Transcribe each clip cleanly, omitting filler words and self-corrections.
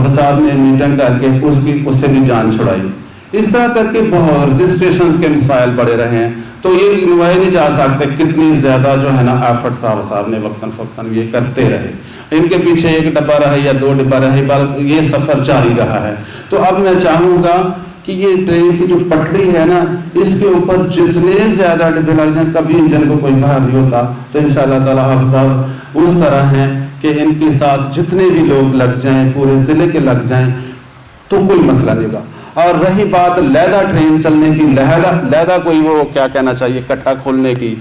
حافظ صاحب نے میٹنگ کر کے اس سے بھی جان چھڑائی. اس طرح کر کے بہت رجسٹریشنز کے مسائل بڑے رہے ہیں. تو یہ گنوائے نہیں جا سکتے کتنی زیادہ جو ہے نا ایفرٹ صاحب نے وقتاً فوقتاً یہ کرتے رہے. ان کے پیچھے 1 ڈبہ رہے یا 2 ڈبہ رہے، بلکہ یہ سفر جاری رہا ہے. تو اب میں چاہوں گا کہ یہ ٹرین کی جو پٹری ہے نا، اس کے اوپر جتنے زیادہ ڈبے لگ جائیں، کبھی انجن کو کوئی باہر نہیں ہوتا. تو انشاءاللہ تعالیٰ حافظ صاحب اس طرح ہیں کہ ان کے ساتھ جتنے بھی لوگ لگ جائیں، پورے ضلع کے لگ جائیں تو کوئی مسئلہ نہیں گا. اور رہی بات لہدہ ٹرین چلنے کی، لہدہ کوئی وہ کیا کہنا چاہیے کٹھا کھولنے کی،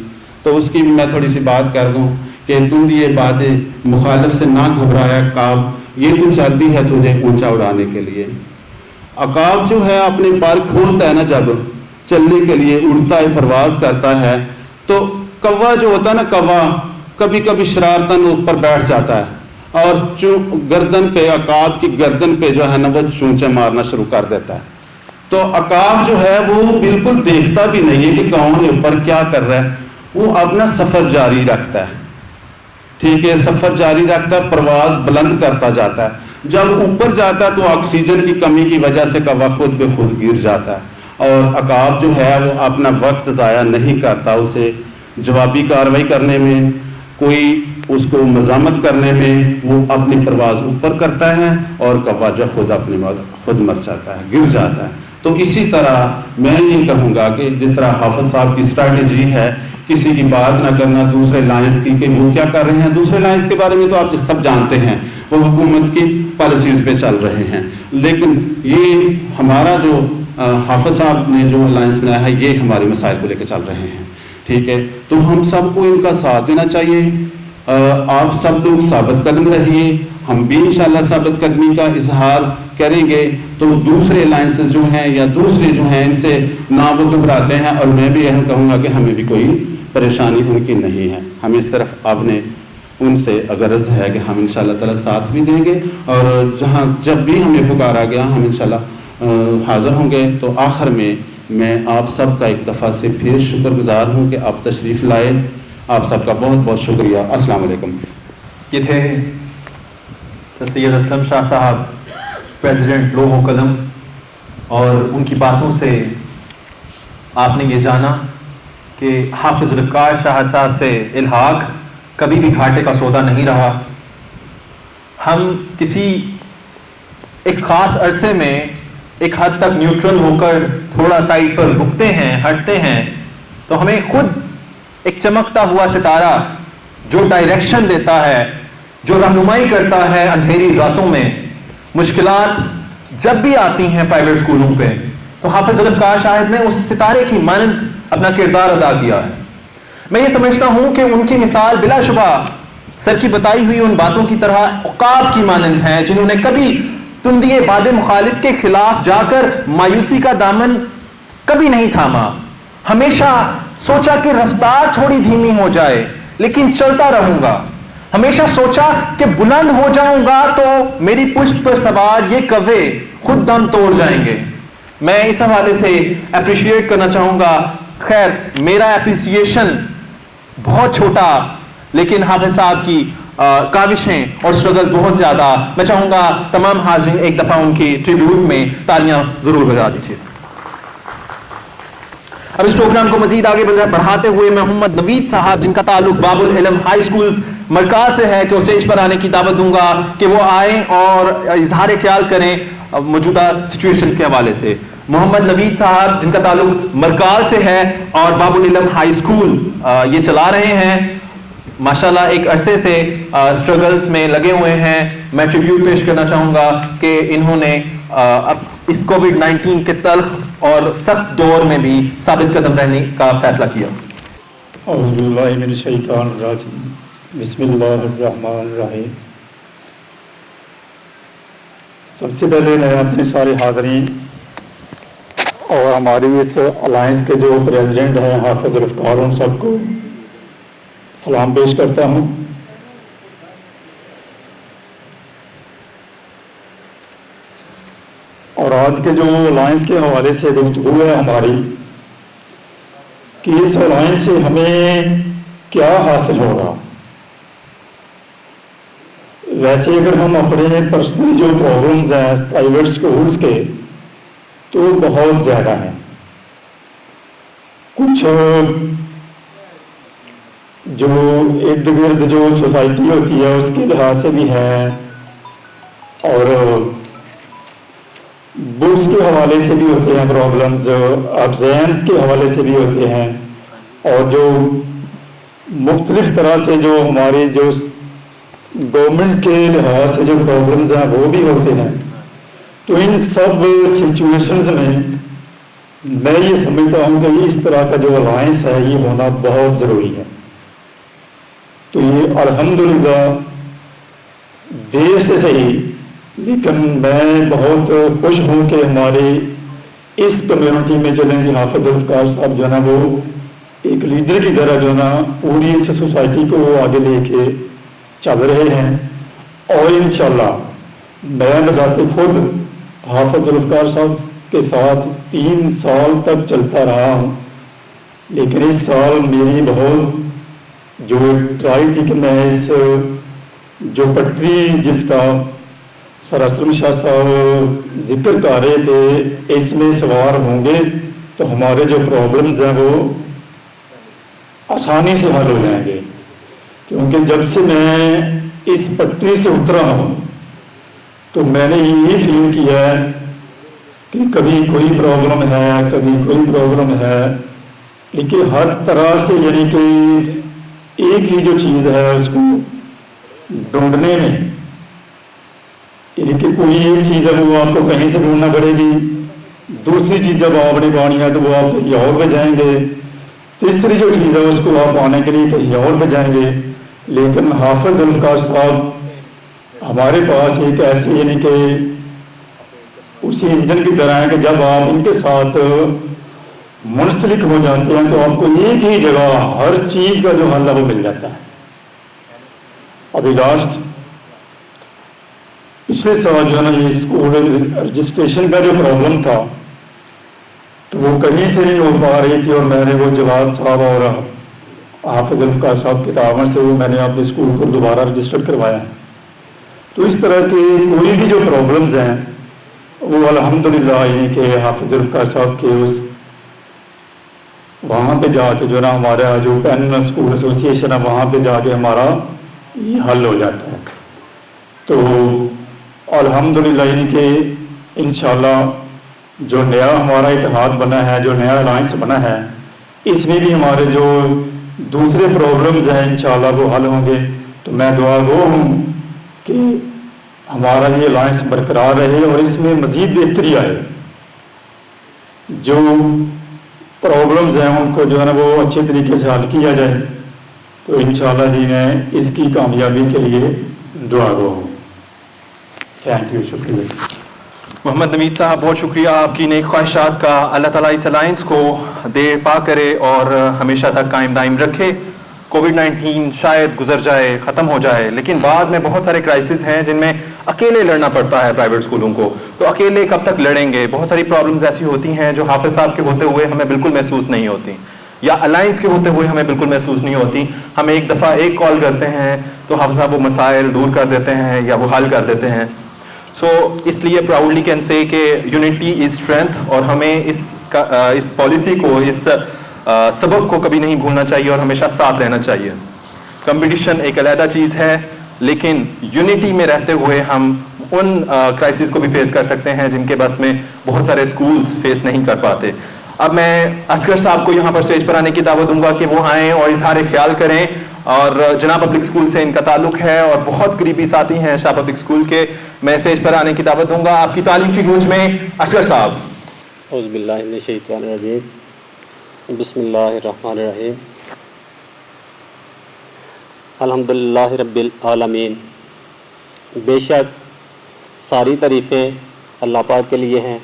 تو اس کی بھی میں تھوڑی سی بات کر دوں کہ تم یہ باتیں مخالف سے نہ گھبرایا کعب، یہ تو چلتی ہے تجھے اونچا اڑانے کے لیے. عقاب جو ہے اپنے پار کھولتا ہے نا جب چلنے کے لیے، اڑتا ہے، پرواز کرتا ہے، تو کوا جو ہوتا ہے نا، کوا کبھی کبھی شرارتاً اوپر بیٹھ جاتا ہے اور گردن پہ، عقاب کی گردن پہ جو ہے نا وہ چونچے مارنا شروع کر دیتا ہے. تو عقاب جو ہے وہ بالکل دیکھتا بھی نہیں ہے کہ کون اوپر کیا کر رہا ہے، وہ اپنا سفر جاری رکھتا ہے. ٹھیک ہے، سفر جاری رکھتا ہے، پرواز بلند کرتا جاتا ہے. جب اوپر جاتا ہے تو آکسیجن کی کمی کی وجہ سے کوا خود بے خود گر جاتا ہے. اور عقاب جو ہے وہ اپنا وقت ضائع نہیں کرتا، اسے جوابی کارروائی کرنے میں، کوئی اس کو مزاحمت کرنے میں، وہ اپنی پرواز اوپر کرتا ہے اور کوا جو خود اپنی موت خود مر جاتا ہے، گر جاتا ہے. تو اسی طرح میں یہ کہوں گا کہ جس طرح حافظ صاحب کی اسٹریٹجی ہے کسی کی بات نہ کرنا دوسرے لائنس کی کہ وہ کیا کر رہے ہیں، دوسرے لائنس کے بارے میں تو آپ سب جانتے ہیں، وہ حکومت کی پالیسیز پہ چل رہے ہیں. لیکن یہ ہمارا جو حافظ صاحب نے جو الائنس بنایا ہے یہ ہمارے مسائل کو لے کے چل رہے ہیں. ٹھیک ہے، تو ہم سب کو ان کا ساتھ دینا چاہیے. آپ سب لوگ ثابت قدم رہیے، ہم بھی انشاءاللہ ثابت قدمی کا اظہار کریں گے. تو دوسرے الائنسز جو ہیں یا دوسرے جو ہیں ان سے نہ وہ گھبراتے ہیں، اور میں بھی یہ کہوں گا کہ ہمیں بھی کوئی پریشانی ان کی نہیں ہے. ہمیں صرف اب نے ان سے غرض ہے کہ ہم انشاءاللہ تعالیٰ ساتھ بھی دیں گے، اور جب بھی ہمیں پکارا گیا ہم انشاءاللہ حاضر ہوں گے. تو آخر میں آپ سب کا ایک دفعہ سے پھر شکر گزار ہوں کہ آپ تشریف لائے. آپ سب کا بہت بہت شکریہ. السلام علیکم. یہ تھے سر سید اسلم شاہ صاحب، پریزیڈنٹ لوح و قلم، اور ان کی باتوں سے آپ نے یہ جانا کہ حافظ ذوالفقار شاہد صاحب سے الحاق کبھی بھی گھاٹے کا سودا نہیں رہا. ہم کسی ایک خاص عرصے میں ایک حد تک نیوٹرل ہو کر تھوڑا سائڈ پر رکتے ہیں، ہٹتے ہیں، تو ہمیں خود ایک چمکتا ہوا ستارہ جو ڈائریکشن دیتا ہے، جو رہنمائی کرتا ہے اندھیری راتوں میں. مشکلات جب بھی آتی ہیں پرائیویٹ اسکولوں پہ تو حافظ ذوالفقار شاہد نے اس ستارے کی مانند اپنا کردار ادا کیا ہے. میں یہ سمجھتا ہوں کہ ان کی مثال بلا شبہ سر کی بتائی ہوئی ان باتوں کی طرح عقاب کی مانند ہے، جنہوں نے کبھی تندی باد مخالف کے خلاف جا کر مایوسی کا دامن کبھی نہیں تھاما. ہمیشہ سوچا کہ رفتار تھوڑی دھیمی ہو جائے لیکن چلتا رہوں گا. ہمیشہ سوچا کہ بلند ہو جاؤں گا تو میری پشت پر سوار یہ کوے خود دم توڑ جائیں گے. میں اس حوالے سے اپریشیٹ کرنا چاہوں گا. خیر، میرا اپریسیشن بہت چھوٹا، لیکن حافظ صاحب کی کاوشیں اور سٹرگل بہت زیادہ. میں چاہوں گا تمام حاضرین ایک دفعہ ان کی ٹریبیوٹ میں تالیاں ضرور بجا دیجیے. اب اس پروگرام کو مزید آگے بڑھاتے ہوئے میں محمد نوید صاحب، جن کا تعلق باب العلم ہائی اسکولز مرکز سے ہے، کہ اسٹیج پر آنے کی دعوت دوں گا کہ وہ آئیں اور اظہار خیال کریں موجودہ سچویشن کے حوالے سے. محمد نوید صاحب، جن کا تعلق مرکز سے ہے اور باب العلم ہائی اسکول یہ چلا رہے ہیں، ماشاءاللہ ایک عرصے سے اسٹرگلز میں لگے ہوئے ہیں. میں ٹریبیوٹ پیش کرنا چاہوں گا کہ انہوں نے اس کووڈ-19 کے تلخ اور سخت دور میں بھی ثابت قدم رہنے کا فیصلہ کیا. اعوذ باللہ من الشیطان الرجیم، بسم اللہ الرحمن الرحیم. سب سے پہلے میں اپنے سارے حاضرین اور ہماری اس الائنس کے جو پریزیڈنٹ ہیں حافظ ذوالفقار، ان سب کو سلام پیش کرتا ہوں. اور آج کے جو الائنس کے حوالے سے گفتگو ہے ہماری کہ اس الائنس سے ہمیں کیا حاصل ہوگا. ویسے اگر ہم اپنے پرسنل جو پرابلمز ہیں پرائیویٹ اسکولس کے تو بہت زیادہ ہیں. کچھ جو ارد گرد جو سوسائٹی ہوتی ہے اس کے لحاظ سے بھی ہے, اور بکس کے حوالے سے بھی ہوتے ہیں پرابلمز, ایگزامس کے حوالے سے بھی ہوتے ہیں, اور جو مختلف طرح سے جو ہماری جو گورنمنٹ کے لحاظ سے جو پرابلمز ہیں وہ بھی ہوتے ہیں. تو ان سب سچویشنز میں یہ سمجھتا ہوں کہ اس طرح کا جو الائنس ہے یہ ہونا بہت ضروری ہے. تو یہ الحمدللہ دیر سے صحیح, لیکن میں بہت خوش ہوں کہ ہمارے اس کمیونٹی میں چلیں گے حافظ ذوالفقار صاحب جو ہے نا وہ ایک لیڈر کی طرح جو ہے نا پوری اس سوسائٹی کو آگے لے کے چل رہے ہیں. اور انشاءاللہ میں بذات خود حافظ ذوالفقار صاحب کے ساتھ 3 سال تک چلتا رہا ہوں, لیکن اس سال میری بہت جو ٹرائی تھی کہ میں اس جو پٹری جس کا سر اسلم شاہ صاحب ذکر کر رہے تھے اس میں سوار ہوں گے تو ہمارے جو پرابلمز ہیں وہ آسانی سے حل ہو جائیں گے. کیونکہ جب سے میں اس پٹری سے اترا ہوں تو میں نے یہ فیل کیا ہے کہ کبھی کوئی پرابلم ہے, کبھی کوئی پرابلم ہے, لیکن ہر طرح سے یعنی کہ ایک ہی جو چیز ہے اس کو ڈھونڈنے میں, یعنی کہ کوئی ایک چیز ہے وہ آپ کو کہیں سے ڈھونڈنا پڑے گی, دوسری چیز جب آپ نے پانی ہے تو وہ آپ کہیں اور پہ جائیں گے, تیسری جو چیز ہے اس کو آپ پانے کے لیے کہیں اور پہ جائیں گے. لیکن حافظ ذوالفقار صاحب ہمارے پاس ایک ایسی یعنی کہ اسی انجن کی طرح ہے کہ جب آپ ان کے ساتھ منسلک ہو جاتے ہیں تو آپ کو ایک ہی جگہ ہر چیز کا جو حل ہے وہ مل جاتا ہے. ابھی لاسٹ پچھلے سال جو ہے نا یہ اسکول رجسٹریشن کا جو پرابلم تھا تو وہ کہیں سے نہیں ہو پا رہی تھی, اور میں نے وہ جواد صاحب اور حافظ ذوالفقار صاحب کی تعاون سے وہ میں نے اپنے اسکول کو دوبارہ رجسٹر کروایا. تو اس طرح کے کوئی بھی جو پرابلمز ہیں وہ الحمدللہ یعنی کہ حافظ ذوالفقار صاحب کے اس وہاں پہ جا کے جو نا ہمارا جو پین اسکول ایسوسیشن ہے وہاں پہ جا کے ہمارا یہ حل ہو جاتا ہے. تو الحمدللہ یعنی کہ انشاءاللہ جو نیا ہمارا اتحاد بنا ہے, جو نیا الائنس بنا ہے, اس میں بھی ہمارے جو دوسرے پرابلمز ہیں انشاءاللہ وہ حل ہوں گے. تو میں دعا گو ہوں کہ ہمارا یہ الائنس برقرار رہے اور اس میں مزید بہتری آئے, جو پرابلمز ہیں ان کو جو ہے نا وہ اچھے طریقے سے حل کیا جائے. تو انشاءاللہ جی میں اس کی کامیابی کے لیے دعا گو ہوں. تھینک یو, شکریہ. محمد نوید صاحب بہت شکریہ آپ کی نیک خواہشات کا. اللہ تعالیٰ اس الائنس کو دے پا کرے اور ہمیشہ تک قائم دائم رکھے. کووڈ-19 شاید گزر جائے, ختم ہو جائے, لیکن بعد میں بہت سارے کرائسس ہیں جن میں اکیلے لڑنا پڑتا ہے پرائیویٹ اسکولوں کو. تو اکیلے کب تک لڑیں گے؟ بہت ساری پرابلمز ایسی ہوتی ہیں جو حافظ صاحب کے ہوتے ہوئے ہمیں بالکل محسوس نہیں ہوتی, یا الائنس کے ہوتے ہوئے ہمیں بالکل محسوس نہیں ہوتی. ہم ایک دفعہ ایک کال کرتے ہیں تو حافظ صاحب وہ مسائل دور کر دیتے ہیں یا وہ حل کر دیتے ہیں. سو اس لیے پراؤڈلی کین سے کہ یونٹی از اسٹرینتھ, اور ہمیں اس پالیسی کو, اس سبق کو کبھی نہیں بھولنا چاہیے اور ہمیشہ ساتھ رہنا چاہیے. کمپٹیشن ایک علیحدہ چیز ہے, لیکن یونٹی میں رہتے ہوئے ہم ان کرائسس کو بھی فیس کر سکتے ہیں جن کے بس میں بہت سارے اسکولز فیس نہیں کر پاتے. اب میں اصغر صاحب کو یہاں پر اسٹیج پر آنے کی دعوت دوں گا کہ وہ آئیں اور اظہار خیال کریں. اور جناب پبلک اسکول سے ان کا تعلق ہے اور بہت قریبی ساتھی ہیں شاہ پبلک اسکول کے. میں اسٹیج پر آنے کی دعوت دوں گا. آپ کی تعلیم کی گونج میں اصغر صاحب. اعوذ باللہ من الشیطان الرجیم, بسم اللہ الرحمن الرحیم. الحمدللہ رب العالمین. بے شک ساری تعریفیں اللہ پاک کے لیے ہیں.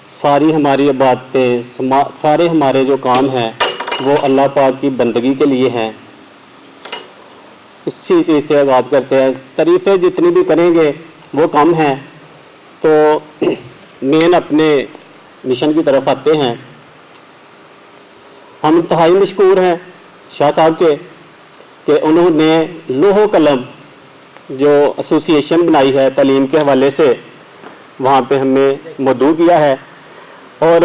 ساری ہماری باتیں, سارے ہمارے جو کام ہیں وہ اللہ پاک کی بندگی کے لیے ہیں. اسی چیز سے آغاز کرتے ہیں. تعریفیں جتنی بھی کریں گے وہ کم ہیں. تو مین اپنے مشن کی طرف آتے ہیں. ہم انتہائی مشکور ہیں شاہ صاحب کے کہ انہوں نے لوح و قلم جو ایسوسیشن بنائی ہے تعلیم کے حوالے سے وہاں پہ ہمیں مدعو کیا ہے، اور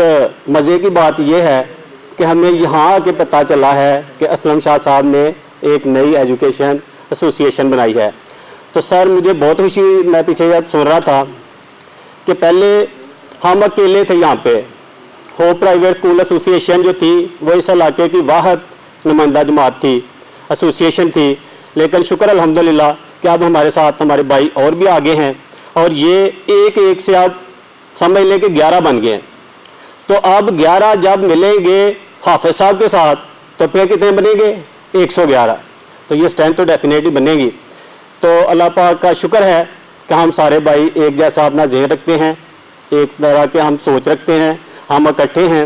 مزے کی بات یہ ہے کہ ہمیں یہاں آ کے پتہ چلا ہے کہ اسلم شاہ صاحب نے ایک نئی ایجوکیشن ایسوسیشن بنائی ہے. تو سر مجھے بہت خوشی، میں پیچھے جب سن رہا تھا کہ پہلے ہم اکیلے تھے یہاں پہ، ہوپ پرائیویٹ اسکول ایسوسیشن جو تھی وہ اس علاقے کی واحد نمائندہ جماعت تھی، ایسوسیشن تھی، لیکن شکر الحمدللہ کہ اب ہمارے ساتھ ہمارے بھائی اور بھی آگے ہیں، اور یہ ایک سے آپ سمجھ لیں کہ 11 بن گئے ہیں. تو اب 11 جب ملیں گے حافظ صاحب کے ساتھ تو پھر کتنے بنیں گے؟ 111. تو یہ اسٹرینتھ تو ڈیفینیٹلی بنے گی. تو اللہ پاک کا شکر ہے کہ ہم سارے بھائی ایک جیسا اپنا ذہن رکھتے ہیں، ایک طرح کے ہم سوچ رکھتے ہیں، ہم اکٹھے ہیں.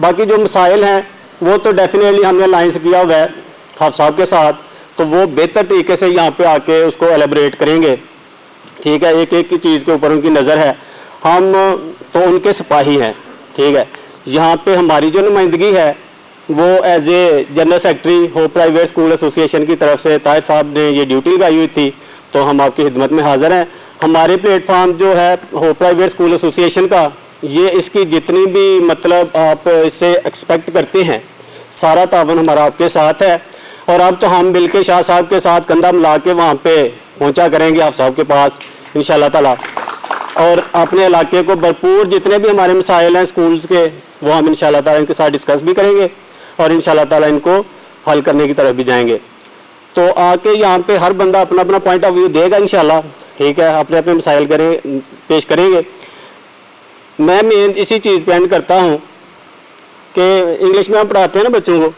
باقی جو مسائل ہیں وہ تو ڈیفینیٹلی ہم نے الائنس کیا ہوا ہے حافظ صاحب کے ساتھ، تو وہ بہتر طریقے سے یہاں پہ آ کے اس کو ایلیبریٹ کریں گے. ٹھیک ہے، ایک ایک چیز کے اوپر ان کی نظر ہے. ہم تو ان کے سپاہی ہیں. ٹھیک ہے، یہاں پہ ہماری جو نمائندگی ہے وہ as a general secretary hope private school association کی طرف سے طاہر صاحب نے یہ ڈیوٹی لگائی ہوئی تھی، تو ہم آپ کی خدمت میں حاضر ہیں. ہمارے پلیٹ فارم جو ہے ہوپ پرائیویٹ اسکول ایسوسیشن کا، یہ اس کی جتنی بھی مطلب آپ اس سے ایکسپیکٹ کرتے ہیں سارا تعاون ہمارا آپ کے ساتھ ہے. اور اب تو ہم مل کے شاہ صاحب کے ساتھ کندھا ملا کے وہاں پہ پہنچا کریں گے آپ صاحب کے پاس انشاءاللہ تعالیٰ، اور اپنے علاقے کو بھرپور جتنے بھی ہمارے مسائل ہیں اسکولز کے وہ ہم انشاءاللہ تعالیٰ ان کے ساتھ ڈسکس بھی کریں گے، اور انشاءاللہ تعالیٰ ان کو حل کرنے کی طرف بھی جائیں گے. تو آ کے یہاں پہ ہر بندہ اپنا اپنا پوائنٹ آف ویو دے گا انشاءاللہ. ٹھیک ہے، اپنے اپنے مسائل پیش کریں گے. میں مین اسی چیز پہ اینڈ کرتا ہوں کہ انگلش میں ہم پڑھاتے ہیں نا بچوں کو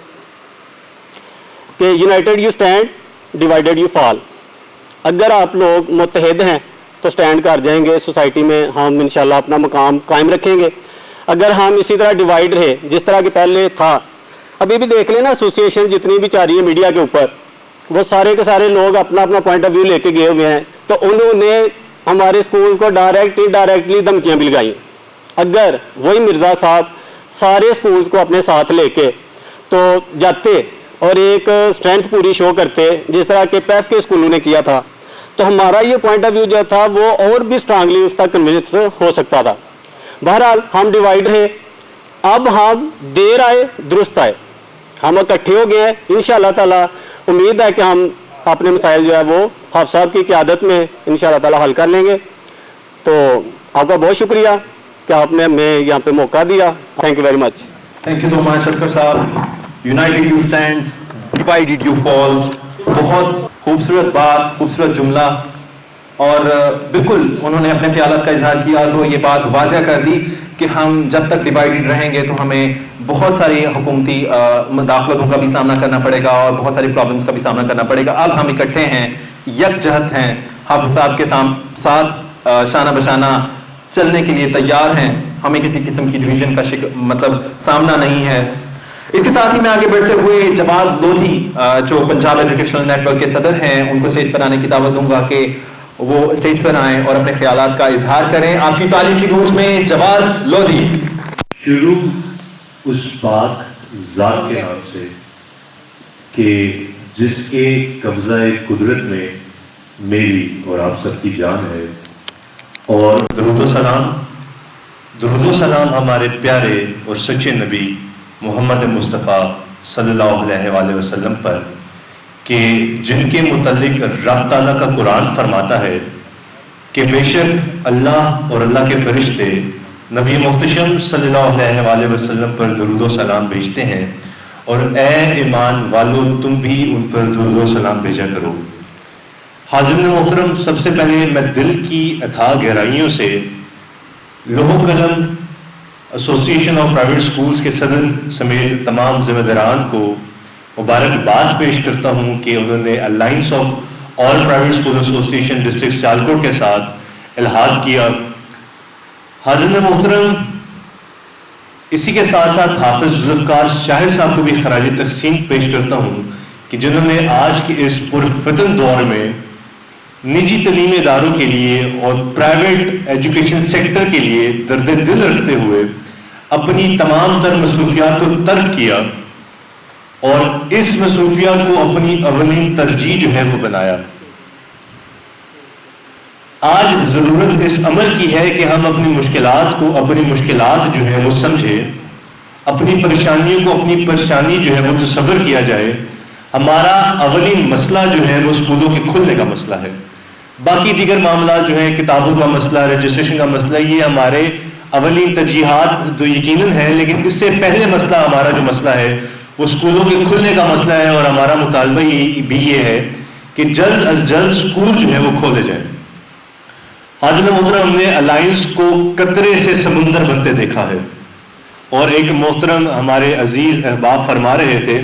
کہ United you stand divided you فال. اگر آپ لوگ متحد ہیں تو اسٹینڈ کر جائیں گے، سوسائٹی میں ہم انشاءاللہ اپنا مقام قائم رکھیں گے. اگر ہم اسی طرح ڈیوائیڈ رہے جس طرح کہ پہلے تھا، ابھی بھی دیکھ لیں نا ایسوسیشن جتنی بھی چاہ رہی ہے میڈیا کے اوپر، وہ سارے کے سارے لوگ اپنا اپنا پوائنٹ آف ویو لے کے گئے ہوئے ہیں. تو انہوں نے ہمارے اسکول کو ڈائریکٹلی دھمکیاں بھی لگائیں. اگر وہی مرزا صاحب سارے اسکولز کو اپنے ساتھ لے کے تو جاتے اور ایک اسٹرینتھ پوری شو کرتے جس طرح کہ پیف کے اسکولوں نے کیا تھا، تو ہمارا یہ پوائنٹ آف ویو جو تھا وہ اور بھی اسٹرانگلی اس پر کنونس ہو سکتا تھا. بہرحال ہم ڈیوائیڈ رہے، اب ہم دیر آئے درست آئے، ہم اکٹھے ہو گئے ہیں. انشاءاللہ تعالیٰ امید ہے کہ ہم اپنے مسائل جو ہے وہ حافظ صاحب کی قیادت میں انشاءاللہ تعالیٰ حل کر لیں گے. تو آپ کا بہت شکریہ کہ آپ نے ہمیں یہاں پہ موقع دیا. Thank you very much. Thank you so much Askar صاحب. United you stand divided you fall. بہت خوبصورت بات، خوبصورت جملہ، اور بالکل انہوں نے اپنے خیالات کا اظہار کیا تو یہ بات واضح کر دی کہ ہم جب تک ڈیوائیڈڈ رہیں گے تو ہمیں بہت ساری حکومتی مداخلتوں کا بھی سامنا کرنا پڑے گا اور بہت ساری پرابلمس کا بھی سامنا کرنا پڑے گا. اب ہم اکٹھے ہیں، یکجہت ہیں، حافظ صاحب کے ساتھ شانہ بشانہ چلنے کے لیے تیار ہیں. ہمیں کسی قسم کی ڈویژن کا مطلب سامنا نہیں ہے. اس کے ساتھ ہی میں آگے بڑھتے ہوئے جواد لودھی جو پنجاب ایجوکیشنل نیٹ ورک کے صدر ہیں ان کو اسٹیج پر آنے کی دعوت دوں گا کہ وہ اسٹیج پر آئیں اور اپنے خیالات کا اظہار کریں. آپ کی تعلیم کی گونج میں جواد لودھی. شروع اس پاک ذات کے نام سے کہ جس کے قبضہ قدرت میں میری اور آپ سب کی جان ہے، اور درود و سلام ہمارے پیارے اور سچے نبی محمد مصطفیٰ صلی اللہ علیہ وآلہ وسلم پر کہ جن کے متعلق رب تعالیٰ کا قرآن فرماتا ہے کہ بے شک اللہ اور اللہ کے فرشتے نبی محتشم صلی اللہ علیہ وآلہ وسلم پر درود و سلام بھیجتے ہیں، اور اے ایمان والو تم بھی ان پر درود و سلام بھیجا کرو. حاضرین محترم، سب سے پہلے میں دل کی اتھاہ گہرائیوں سے لوح قلم ایسوسیشن آف پرائیویٹ اسکولز کے صدر سمیت تمام ذمہ داران کو مبارکباد پیش کرتا ہوں کہ انہوں نے alliance of all private school association district Sialkot کے ساتھ الحاق کیا. حاضرین محترم، اسی کے ساتھ ساتھ حافظ ذوالفقار شاہد صاحب کو بھی خراج تحسین پیش کرتا ہوں کہ جنہوں نے آج کے اس پرفتن دور میں نجی تعلیمی اداروں کے لیے اور پرائیویٹ ایجوکیشن سیکٹر کے لیے درد دل رکھتے ہوئے اپنی تمام تر مصروفیات کو ترک کیا اور اس مصروفیات کو اپنی اولین ترجیح جو ہے وہ بنایا. آج ضرورت اس عمل کی ہے کہ ہم اپنی مشکلات جو ہیں وہ سمجھیں، اپنی پریشانیوں کو، اپنی پریشانی جو ہے وہ تصور کیا جائے. ہمارا اولین مسئلہ جو ہے وہ اسکولوں کے کھلنے کا مسئلہ ہے. باقی دیگر معاملات جو ہیں، کتابوں کا مسئلہ، رجسٹریشن کا مسئلہ، یہ ہمارے اولین ترجیحات تو یقیناً ہے، لیکن اس سے پہلے مسئلہ ہمارا جو مسئلہ ہے وہ اسکولوں کے کھلنے کا مسئلہ ہے. اور ہمارا مطالبہ بھی یہ ہے کہ جلد از جلد اسکول جو ہے وہ کھولے جائیں. حاضرین محترم، ہم نے الائنس کو قطرے سے سمندر بنتے دیکھا ہے، اور ایک محترم ہمارے عزیز احباب فرما رہے تھے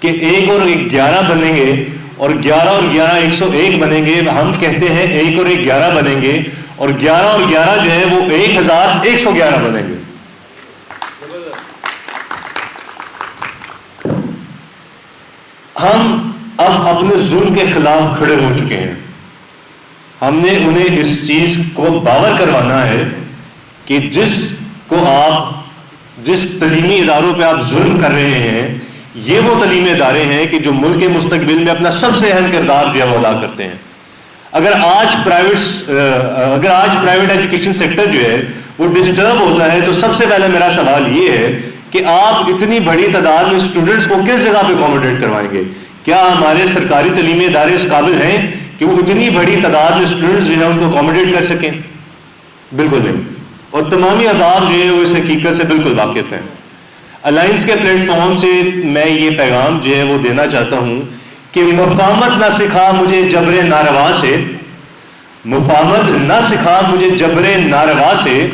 کہ 1 اور 1 11 بنیں گے، اور 11 اور 11 101 بنیں گے. ہم کہتے ہیں 1 اور 1 11 بنیں گے، اور 11 اور 11 جو ہے وہ 1111 بنیں گے. ہم اب اپنے ظلم کے خلاف کھڑے ہو چکے ہیں. ہم نے انہیں اس چیز کو باور کروانا ہے کہ جس تعلیمی اداروں پہ آپ ظلم کر رہے ہیں، یہ وہ تعلیمی ادارے ہیں کہ جو ملک کے مستقبل میں اپنا سب سے اہم کردار جو ہے وہ ادا کرتے ہیں. اگر آج پرائیویٹ ایجوکیشن سیکٹر جو ہے وہ ڈسٹرب ہوتا ہے، تو سب سے پہلے میرا سوال یہ ہے کہ آپ اتنی بڑی تعداد میں اسٹوڈنٹس کو کس جگہ پہ اکوموڈیٹ کروائیں گے؟ کیا ہمارے سرکاری تعلیمی ادارے اس قابل ہیں کہ وہ اتنی بڑی تعداد میں اسٹوڈنٹس جو ہیں ان کو اکوموڈیٹ کر سکیں؟ بالکل نہیں. اور تمامی احباب جو ہیں وہ اس حقیقت سے بالکل واقف ہیں. الائنس کے پلیٹ فارم سے میں یہ پیغام جو ہے وہ دینا چاہتا ہوں کہ مفاہمت نہ سکھا مجھے جبر ناروا سے، مفاہمت نہ سکھا مجھے جبر ناروا سے،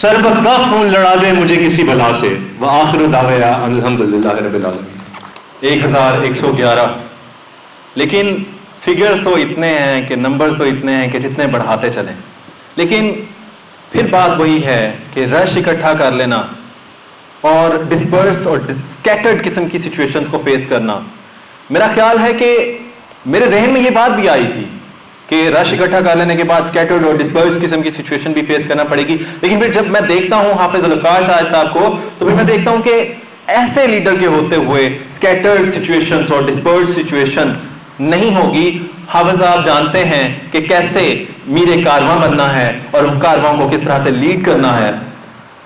سر بکف لڑا دے مجھے کسی بلا سے. وآخر دعوانا الحمدللہ رب العالمین. 1111. لیکن فگرز تو اتنے ہیں کہ نمبرز تو اتنے ہیں کہ جتنے بڑھاتے چلیں، لیکن پھر بات وہی ہے کہ رش اکٹھا کر لینا اور ڈسپرس اور اسکیٹرڈ قسم کی سچویشنز کو فیس کرنا. میرا خیال ہے کہ میرے ذہن میں یہ بات بھی آئی تھی کہ رش اکٹھا کر لینے کے بعد اسکیٹرڈ اور ڈسپرس قسم کی سچویشن بھی فیس کرنا پڑے گی. لیکن پھر جب میں دیکھتا ہوں حافظ ذوالفقار شاہد صاحب کو، تو پھر میں دیکھتا ہوں کہ ایسے لیڈر کے ہوتے ہوئے اسکیٹرڈ سچویشنز اور ڈسپرس سچویشن نہیں ہوگی. حافظ صاحب جانتے ہیں کہ کیسے میرے کارواں بننا ہے اور کارواں کو کس طرح سے لیڈ کرنا ہے.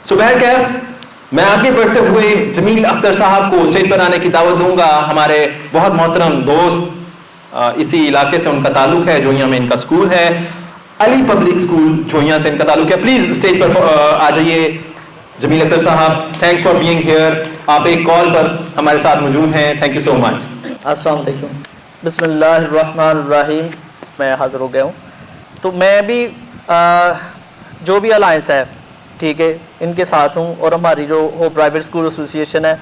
صبح کیف میں آگے بڑھتے ہوئے جمیل اختر صاحب کو اسٹیج پر آنے کی دعوت دوں گا. ہمارے بہت محترم دوست، اسی علاقے سے ان کا تعلق ہے، جوئیاں میں ان کا سکول ہے، علی پبلک سکول جوئیاں سے ان کا تعلق ہے. پلیز اسٹیج پر آ جائیے جمیل اختر صاحب. Thanks for being here. آپ ایک کال پر ہمارے ساتھ موجود ہیں. تھینک یو سو مچ. السلام علیکم. بسم اللہ الرحمن الرحیم. میں حاضر ہو گیا ہوں. تو میں بھی جو بھی الائنس ہے، ٹھیک ہے، ان کے ساتھ ہوں، اور ہماری جو پرائیویٹ اسکول ایسوسیشن ہے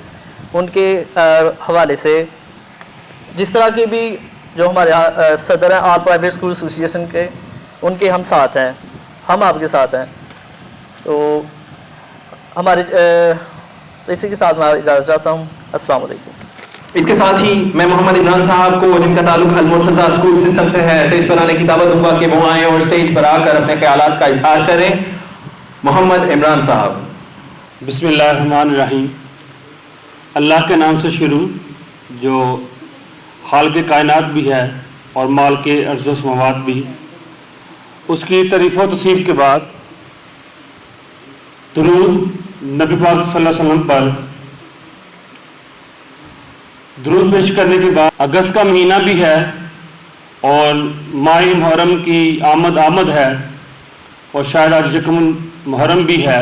ان کے حوالے سے جس طرح کے بھی جو ہمارے صدر ہیں آل پرائیویٹ اسکول ایسوسیشن کے، ان کے ہم ساتھ ہیں، ہم آپ کے ساتھ ہیں. تو ہمارے اسی کے ساتھ میں اجازت چاہتا ہوں. السلام علیکم. اس کے ساتھ ہی میں محمد عمران صاحب کو، جن کا تعلق المرتضیٰ اسکول سسٹم سے ہے، اسٹیج پر آنے کی دعوت دوں گا کہ وہ آئیں اور اسٹیج پر آ کر اپنے خیالات کا اظہار کریں. محمد عمران صاحب. بسم اللہ الرحمن الرحیم. اللہ کے نام سے شروع، جو خالق کائنات بھی ہے اور مال کے ارض و سماوات بھی. اس کی تعریف و توصیف کے بعد درود نبی پاک صلی اللہ علیہ وسلم پر درود پیش کرنے کے بعد، اگست کا مہینہ بھی ہے اور ماہ محرم کی آمد ہے، اور شاید آج یکم محرم بھی ہے.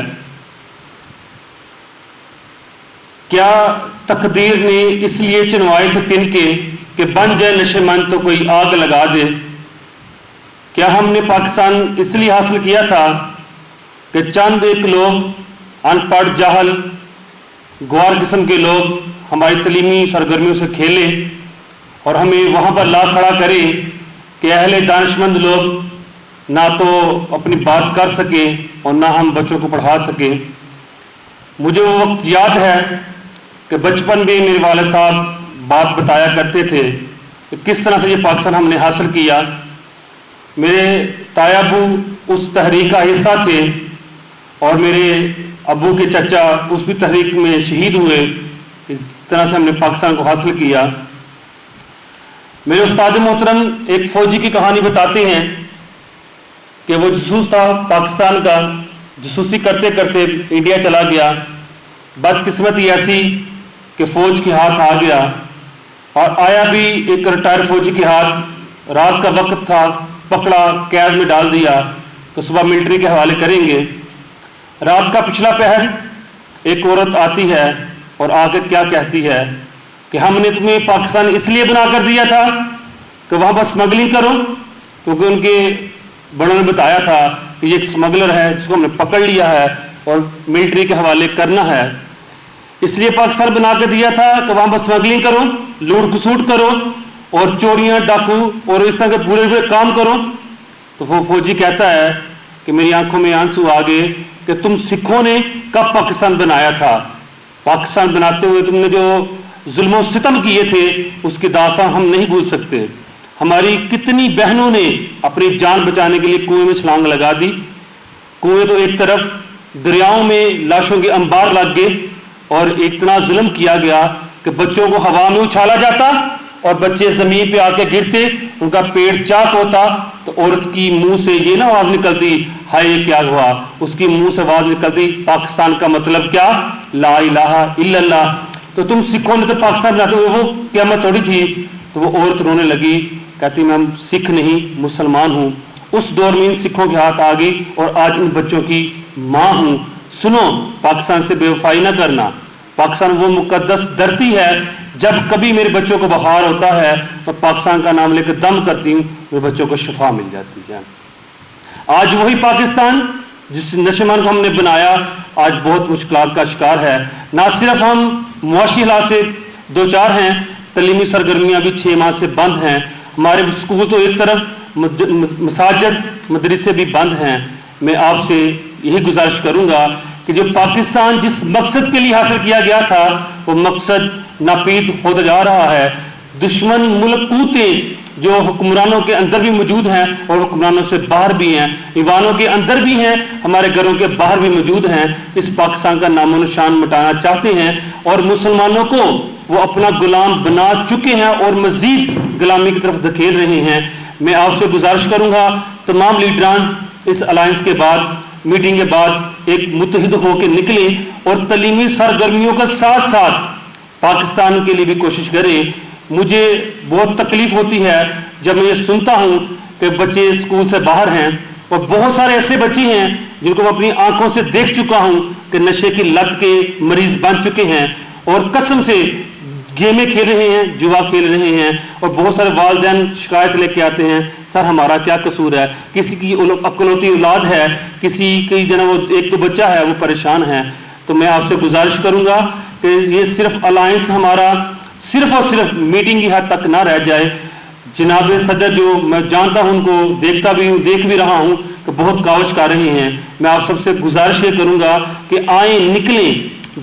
کیا تقدیر نے اس لیے چنوائے تھے تن کے کہ بن جائے نشے من تو کوئی آگ لگا دے؟ کیا ہم نے پاکستان اس لیے حاصل کیا تھا کہ چند ایک لوگ ان پڑھ جاہل گوار قسم کے لوگ ہماری تعلیمی سرگرمیوں سے کھیلے اور ہمیں وہاں پر لا کھڑا کرے کہ اہل دانشمند لوگ نہ تو اپنی بات کر سکیں اور نہ ہم بچوں کو پڑھا سکیں؟ مجھے وہ وقت یاد ہے کہ بچپن میں میرے والد صاحب بات بتایا کرتے تھے کہ کس طرح سے یہ پاکستان ہم نے حاصل کیا. میرے تایا ابو اس تحریک کا حصہ تھے اور میرے ابو کے چچا اس بھی تحریک میں شہید ہوئے. اس طرح سے ہم نے پاکستان کو حاصل کیا. میرے استاد محترم ایک فوجی کی کہانی بتاتے ہیں کہ وہ جاسوس تھا پاکستان کا, جاسوسی کرتے کرتے انڈیا چلا گیا. بدقسمتی ایسی کہ فوج کے ہاتھ آ گیا, اور آیا بھی ایک ریٹائر فوجی کے ہاتھ, رات کا وقت تھا, پکڑا, قید میں ڈال دیا کہ صبح ملٹری کے حوالے کریں گے. رات کا پچھلا پہر ایک عورت آتی ہے اور آ کے کیا کہتی ہے کہ ہم نے تمہیں پاکستان اس لیے بنا کر دیا تھا کہ وہاں بس اسمگلنگ کرو, کیونکہ ان کے بڑوں نے بتایا تھا کہ یہ ایک اسمگلر ہے جس کو ہم نے پکڑ لیا ہے اور ملٹری کے حوالے کرنا ہے. اس لیے پاکستان بنا کے دیا تھا کہ وہاں بس اسمگلنگ کرو, لوٹ کسوٹ کرو اور چوریاں ڈاکو اور اس طرح کے برے برے کام کرو. تو وہ فوجی کہتا ہے کہ میری آنکھوں میں آنسو آ گئے کہ تم سکھوں نے کب پاکستان بنایا تھا, پاکستان بناتے ہوئے تم نے جو ظلم و ستم کیے تھے اس کی داستان ہم نہیں بھول سکتے. ہماری کتنی بہنوں نے اپنی جان بچانے کے لیے کنویں میں چھلانگ لگا دی. کنویں تو ایک طرف, دریاؤں میں لاشوں کے انبار لگ گئے, اور اتنا ظلم کیا گیا کہ بچوں کو ہوا میں اچھالا جاتا اور بچے زمین پہ آ کے گرتے, ان کا پیٹ چاک ہوتا تو عورت کی منہ سے یہ نہ آواز نکلتی ہائے یہ کیا ہوا, اس کی منہ سے آواز نکلتی پاکستان کا مطلب کیا, لا الہ الا اللہ. تو تم سکھوں نے تو پاکستان بناتے ہوئے وہ قیامت توڑی تھی. تو وہ عورت رونے لگی, کہتی میں سکھ نہیں مسلمان ہوں. اس دور میں ان سکھوں کے ہاتھ آ گئی اور آج ان بچوں کی ماں ہوں. سنو, پاکستان سے بے وفائی نہ کرنا, پاکستان وہ مقدس دھرتی ہے, جب کبھی میرے بچوں کو بخار ہوتا ہے تو پاکستان کا نام لے کے دم کرتی ہوں, میرے بچوں کو شفا مل جاتی ہے. آج وہی پاکستان جس نشیمان کو ہم نے بنایا آج بہت مشکلات کا شکار ہے. نہ صرف ہم معاشی حالات سے دو چار ہیں, تعلیمی سرگرمیاں بھی 6 ماہ سے بند ہیں. ہمارے اسکول تو ایک طرف, مساجد مدرسے بھی بند ہیں. میں آپ سے یہی گزارش کروں گا کہ جو پاکستان جس مقصد کے لیے حاصل کیا گیا تھا وہ مقصد ناپید ہوتا جا رہا ہے. دشمن ملکوتیں جو حکمرانوں کے اندر بھی موجود ہیں اور حکمرانوں سے باہر بھی ہیں, ایوانوں کے اندر بھی ہیں, ہمارے گھروں کے باہر بھی موجود ہیں, اس پاکستان کا نام و نشان مٹانا چاہتے ہیں اور مسلمانوں کو وہ اپنا غلام بنا چکے ہیں اور مزید غلامی کی طرف دھکیل رہے ہیں. میں آپ سے گزارش کروں گا تمام لیڈرانز اس الائنس کے بعد, میٹنگ کے بعد ایک متحد ہو کے نکلیں اور تعلیمی سرگرمیوں کے ساتھ ساتھ پاکستان کے لیے بھی کوشش کریں. مجھے بہت تکلیف ہوتی ہے جب میں یہ سنتا ہوں کہ بچے اسکول سے باہر ہیں, اور بہت سارے ایسے بچے ہیں جن کو میں اپنی آنکھوں سے دیکھ چکا ہوں کہ نشے کی لت کے مریض بن چکے ہیں اور قسم سے گیمیں کھیل رہے ہیں, جوا کھیل رہے ہیں, اور بہت سارے والدین شکایت لے کے آتے ہیں سر ہمارا کیا قصور ہے, کسی کی اکلوتی اولاد ہے, کسی کی وہ ایک تو بچہ ہے وہ پریشان ہے. تو میں آپ سے گزارش کروں گا کہ یہ صرف الائنس ہمارا صرف اور صرف میٹنگ کی حد تک نہ رہ جائے. جناب صدر جو میں جانتا ہوں, ان کو دیکھتا بھی ہوں, دیکھ بھی رہا ہوں کہ بہت کاوش کر رہے ہیں. میں آپ سب سے گزارش یہ کروں گا کہ آئیں, نکلیں.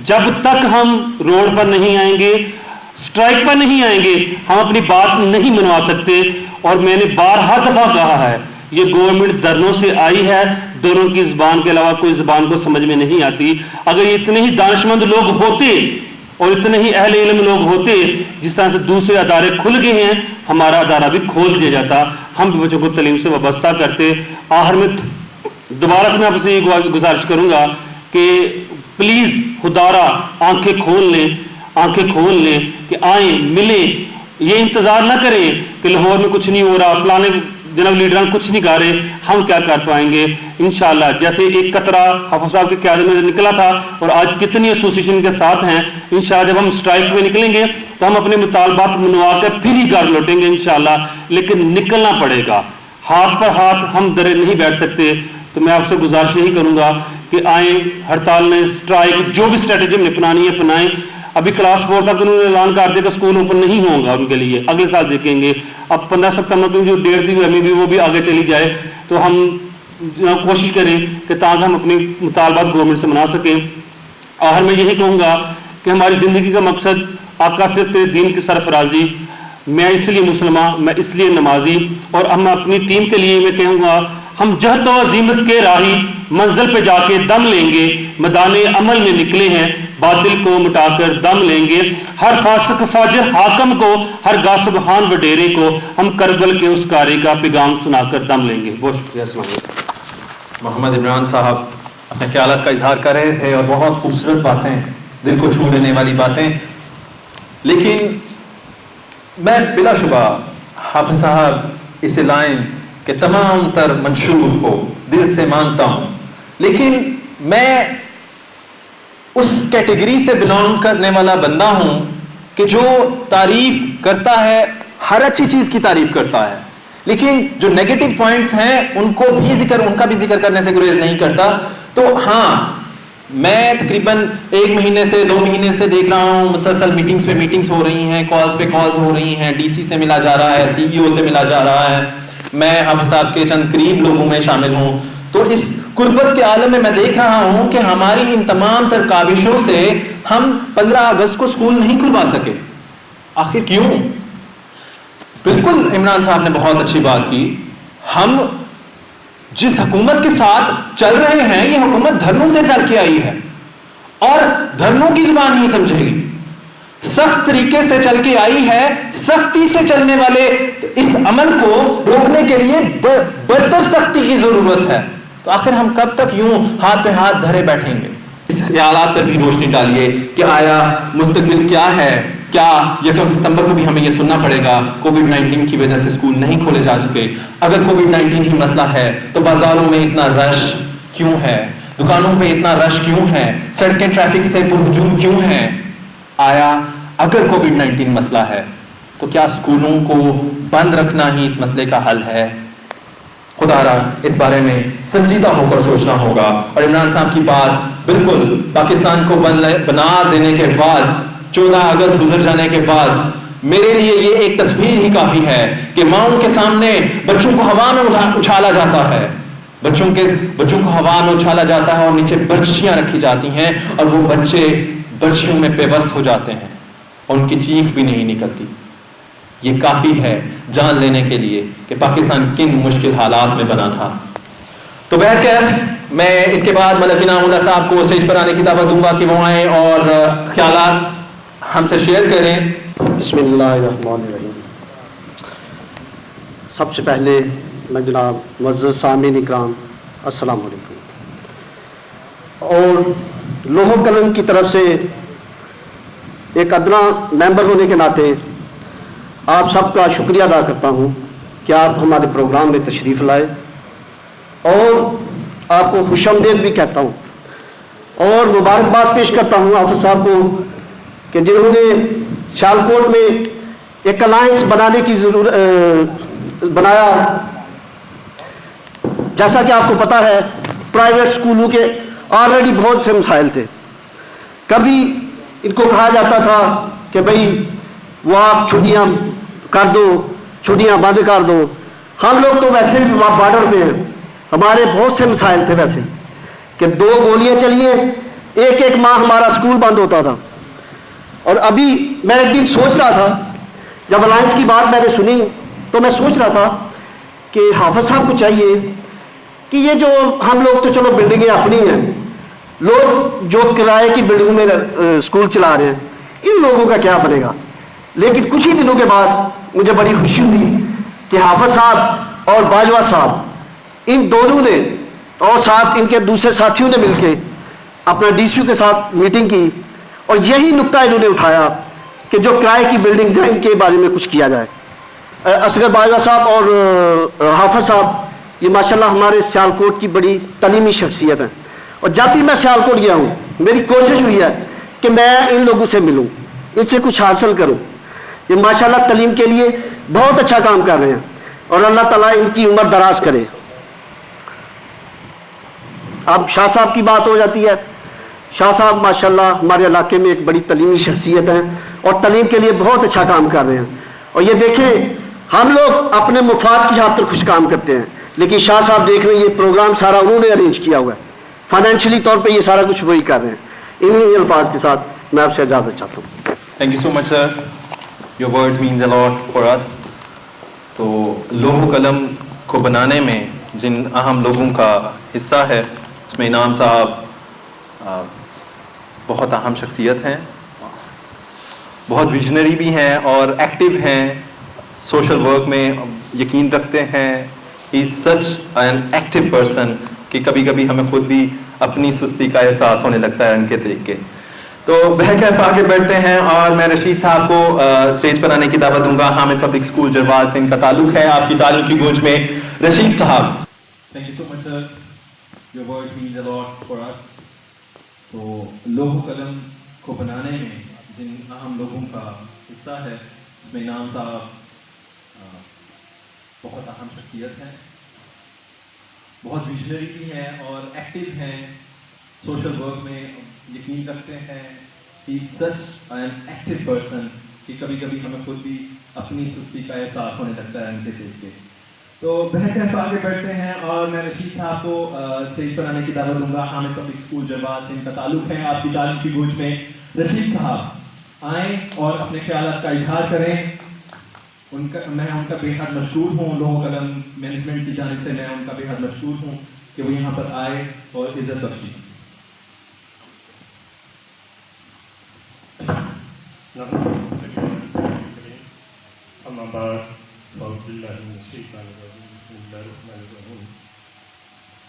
جب تک ہم روڈ پر نہیں آئیں گے, اسٹرائک پر نہیں آئیں گے, ہم اپنی بات نہیں منوا سکتے. اور میں نے بارہا دفعہ کہا ہے یہ گورنمنٹ دھرنوں سے آئی ہے, دونوں کی زبان کے علاوہ کوئی زبان کو سمجھ میں نہیں آتی. اگر یہ اتنے ہی دانشمند لوگ ہوتے اور اتنے ہی اہل علم لوگ ہوتے جس طرح سے دوسرے ادارے کھل گئے ہیں, ہمارا ادارہ بھی کھول دیا جاتا, ہم بھی بچوں کو تعلیم سے وابستہ کرتے. آخر میں دوبارہ سے میں آپ سے یہ گزارش کروں گا کہ پلیز خدارا آنکھیں کھول لیں, آنکھیں کھول لیں کہ آئیں, ملیں. یہ انتظار نہ کریں کہ لاہور میں کچھ نہیں ہو رہا, فلانے جناب لیڈران کچھ نہیں کہہ رہے, ہم کیا کر پائیں گے. انشاءاللہ جیسے ایک قطرہ حافظ صاحب کی قیادت میں نکلا تھا اور آج کتنی ایسوسیشن کے ساتھ ہیں, انشاءاللہ جب ہم اسٹرائک میں نکلیں گے تو ہم اپنے مطالبات منوا کر پھر ہی گھر لوٹیں گے انشاءاللہ. لیکن نکلنا پڑے گا, ہاتھ پر ہاتھ ہم درے نہیں بیٹھ سکتے. تو میں آپ سے گزارش یہی کروں گا کہ آئیں, ہڑتال میں اسٹرائک جو بھی اسٹریٹجی ہم نے اپنانی ہے اپنائیں. ابھی کلاس 4 تک انہوں نے اعلان کر دیا کہ اسکول اوپن نہیں ہوگا ان کے لیے, اگلے سال دیکھیں گے. اب 15 ستمبر کی جو ڈیٹ تھی وہ بھی آگے چلی جائے تو ہم کوشش کریں کہ تاکہ ہم اپنے مطالبات گورنمنٹ سے منا سکیں. آخر میں یہی کہوں گا کہ ہماری زندگی کا مقصد آقا سے تیرے دین کی سرفرازی, میں اس لیے مسلمان, میں اس لیے نمازی. اور ہم اپنی ٹیم کے لیے میں کہوں گا ہم جہد و عزیمت کے راہی منزل پہ جا کے دم لیں گے, میدان عمل میں نکلے ہیں, باطل کو مٹا کر دم لیں گے. ہر فاسق فاجر حاکم کو, ہر غاصب خان وڈیرے کو ہم کربل کے اس کاری کا پیغام سنا کر دم لیں گے. بہت شکریہ. السلام علیکم. محمد عمران صاحب اپنے خیالات کا اظہار کر رہے تھے اور بہت خوبصورت باتیں, دل کو چھو لینے والی باتیں, لیکن میں بلا شبہ حافظ صاحب اس الائنس کے تمام تر منشور کو دل سے مانتا ہوں, لیکن میں اس کیٹیگری سے بلانگ کرنے والا بندہ ہوں کہ جو تعریف کرتا ہے, ہر اچھی چیز کی تعریف کرتا ہے, لیکن جو نیگیٹو پوائنٹس ہیں ان کا بھی ذکر کرنے سے گریز نہیں کرتا. تو ہاں, میں تقریباً 1 مہینے سے 2 مہینے سے دیکھ رہا ہوں مسلسل میٹنگز پہ میٹنگز ہو رہی ہیں, کالز پہ کالز ہو رہی ہیں, ڈی سی سے ملا جا رہا ہے, سی ای او سے ملا جا رہا ہے, میں حافظ صاحب کے چند قریب لوگوں میں شامل ہوں. تو اس قربت کے عالم میں دیکھ رہا ہوں کہ ہماری ان تمام تر کاوشوں سے ہم 15 اگست کو اسکول نہیں کھلوا سکے. آخر کیوں؟ بالکل عمران صاحب نے بہت اچھی بات کی. ہم جس حکومت کے ساتھ چل رہے ہیں, یہ حکومت دھرنوں سے چل کے آئی ہے اور دھرنوں کی زبان نہیں سمجھے گی, سخت طریقے سے چل کے آئی ہے. سختی سے چلنے والے اس عمل کو روکنے کے لیے برتر سختی کی ضرورت ہے. تو آخر ہم کب تک یوں ہاتھ پہ ہاتھ دھرے بیٹھیں گے؟ اس خیالات پر بھی روشنی ڈالیے کہ آیا مستقبل کیا ہے. کیا 1 ستمبر کو بھی ہمیں یہ سننا پڑے گا کووڈ-19 کی وجہ سے اسکول نہیں کھولے جا چکے؟ اگر کووڈ-19 ہی مسئلہ ہے تو بازاروں میں اتنا رش کیوں ہے, دکانوں پہ اتنا رش کیوں ہے, سڑکیں ٹریفک سے پرہجوم کیوں ہیں؟ آیا اگر کووڈ-19 مسئلہ ہے تو کیا اسکولوں کو بند رکھنا ہی اس مسئلے کا حل ہے؟ خدا را اس بارے میں سنجیدہ ہو کر سوچنا ہوگا. اور عمران صاحب کی بات بالکل پاکستان کو بنا دینے کے بعد, 14 اگست گزر جانے کے بعد, میرے لیے یہ ایک تصویر ہی کافی ہے کہ ماؤں کے سامنے بچوں کو ہوا میں اچھالا جاتا ہے, بچوں کو ہوا میں اچھالا جاتا ہے اور نیچے برچھیاں رکھی جاتی ہیں اور وہ بچے برچھیوں میں پیوست ہو جاتے ہیں اور ان کی چیخ بھی نہیں نکلتی. یہ کافی ہے جان لینے کے لیے کہ پاکستان کن مشکل حالات میں بنا تھا. تو بہرکیف میں اس کے بعد ملک انعام اللہ صاحب کو اسٹیج پر آنے کی دعوت دوں گا کہ وہ آئیں اور خیالات ہم سے شیئر کریں. بسم اللہ الرحمن الرحیم. سب سے پہلے میں جناب معزز سامعین اکرام السلام علیکم, اور لوح قلم کی طرف سے ایک ادنا ممبر ہونے کے ناطے آپ سب کا شکریہ ادا کرتا ہوں کہ آپ ہمارے پروگرام میں تشریف لائے, اور آپ کو خوش آمدید بھی کہتا ہوں اور مبارکباد پیش کرتا ہوں حافظ صاحب کو کہ جنہوں نے سیالکوٹ میں ایک الائنس بنانے کی بنایا. جیسا کہ آپ کو پتہ ہے پرائیویٹ اسکولوں کے آلریڈی بہت سے مسائل تھے. کبھی ان کو کہا جاتا تھا کہ بھئی وہ آپ چھٹیاں کر دو, چھٹیاں بند کر دو. ہم لوگ تو ویسے بھی بارڈر میں ہیں, ہمارے بہت سے مسائل تھے ویسے کہ 2 گولیاں چلیے 1 ماہ ہمارا اسکول بند ہوتا تھا. اور ابھی میں ایک دن سوچ رہا تھا, جب الائنس کی بات میں نے سنی تو میں سوچ رہا تھا کہ حافظ صاحب کو چاہیے کہ یہ جو ہم لوگ تو چلو بلڈنگیں اپنی ہیں, لوگ جو کرائے کی بلڈنگ میں اسکول چلا رہے ہیں, ان لوگوں کا کیا بنے گا. لیکن کچھ ہی دنوں کے بعد مجھے بڑی خوشی ہوئی کہ حافظ صاحب اور باجوہ صاحب ان دونوں نے اور ساتھ ان کے دوسرے ساتھیوں نے مل کے اپنا ڈی سی او کے ساتھ میٹنگ کی, اور یہی نقطہ انہوں نے اٹھایا کہ جو کرائے کی بلڈنگز ہیں ان کے بارے میں کچھ کیا جائے. اصغر باجوہ صاحب اور حافظ صاحب یہ ماشاءاللہ ہمارے سیالکوٹ کی بڑی تعلیمی شخصیت ہیں, اور جب بھی میں سیالکوٹ گیا ہوں میری کوشش ہوئی ہے کہ میں ان لوگوں سے ملوں, ان سے کچھ حاصل کروں. یہ ماشاءاللہ تعلیم کے لیے بہت اچھا کام کر رہے ہیں اور اللہ تعالیٰ ان کی عمر دراز کرے. اب شاہ صاحب کی بات ہو جاتی ہے. شاہ صاحب ماشاءاللہ ہمارے علاقے میں ایک بڑی تعلیمی شخصیت ہیں اور تعلیم کے لیے بہت اچھا کام کر رہے ہیں. اور یہ دیکھیں ہم لوگ اپنے مفاد کی خاطر کچھ کام کرتے ہیں, لیکن شاہ صاحب دیکھ رہے ہیں یہ پروگرام سارا انہوں نے ارینج کیا ہوا ہے, فائنینشلی طور پہ یہ سارا کچھ وہی کر رہے ہیں. انہی الفاظ کے ساتھ میں آپ سے اجازت چاہتا ہوں. Thank you so much sir, your words means a lot for us. تو لوح قلم کو بنانے میں جن اہم لوگوں کا حصہ ہے اس میں انعام صاحب بہت اہم شخصیت ہیں, بہت ویژنری بھی ہیں اور ایکٹیو ہیں, سوشل ورک میں یقین رکھتے ہیں. ہی از سچ این ایکٹیو پرسن کہ کبھی کبھی ہمیں خود بھی اپنی سستی کا احساس ہونے لگتا ہے ان کے دیکھ کے. تو بہرکیف آگے بڑھتے ہیں اور میں رشید صاحب کو اسٹیج پر آنے کی دعوت دوں گا. حامد پبلک اسکول جربال سے ان کا تعلق ہے. آپ کی تعلیم کی گونج میں رشید صاحب. Thank you so much, sir. Your words means a lot for us. تو لوح و قلم کو بنانے میں جن اہم لوگوں کا حصہ ہے اس میں انعام صاحب بہت اہم شخصیت ہیں, بہت ویژنری بھی ہیں اور ایکٹیو ہیں سوشل ورک میں, یقین رکھتے ہیں. ہی از سچ این ایکٹیو پرسن کہ کبھی کبھی ہمیں خود بھی اپنی سستی کا احساس ہونے لگتا ہے ان کے دیکھ کے. تو بہتر آگے بڑھتے ہیں اور میں رشید صاحب کو اسٹیج پر آنے کی دعوت دوں گا. حامد پبلک اسکول جربال سے ان کا تعلق ہے. آپ کی تعلیم کی گونج میں رشید صاحب آئیں اور اپنے خیالات کا اظہار کریں. میں ان کا بے حد مشکور ہوں, لوح و قلم مینجمنٹ کی جانب سے میں ان کا بے حد مشکور ہوں کہ وہ یہاں پر آئے اور عزت بخشی.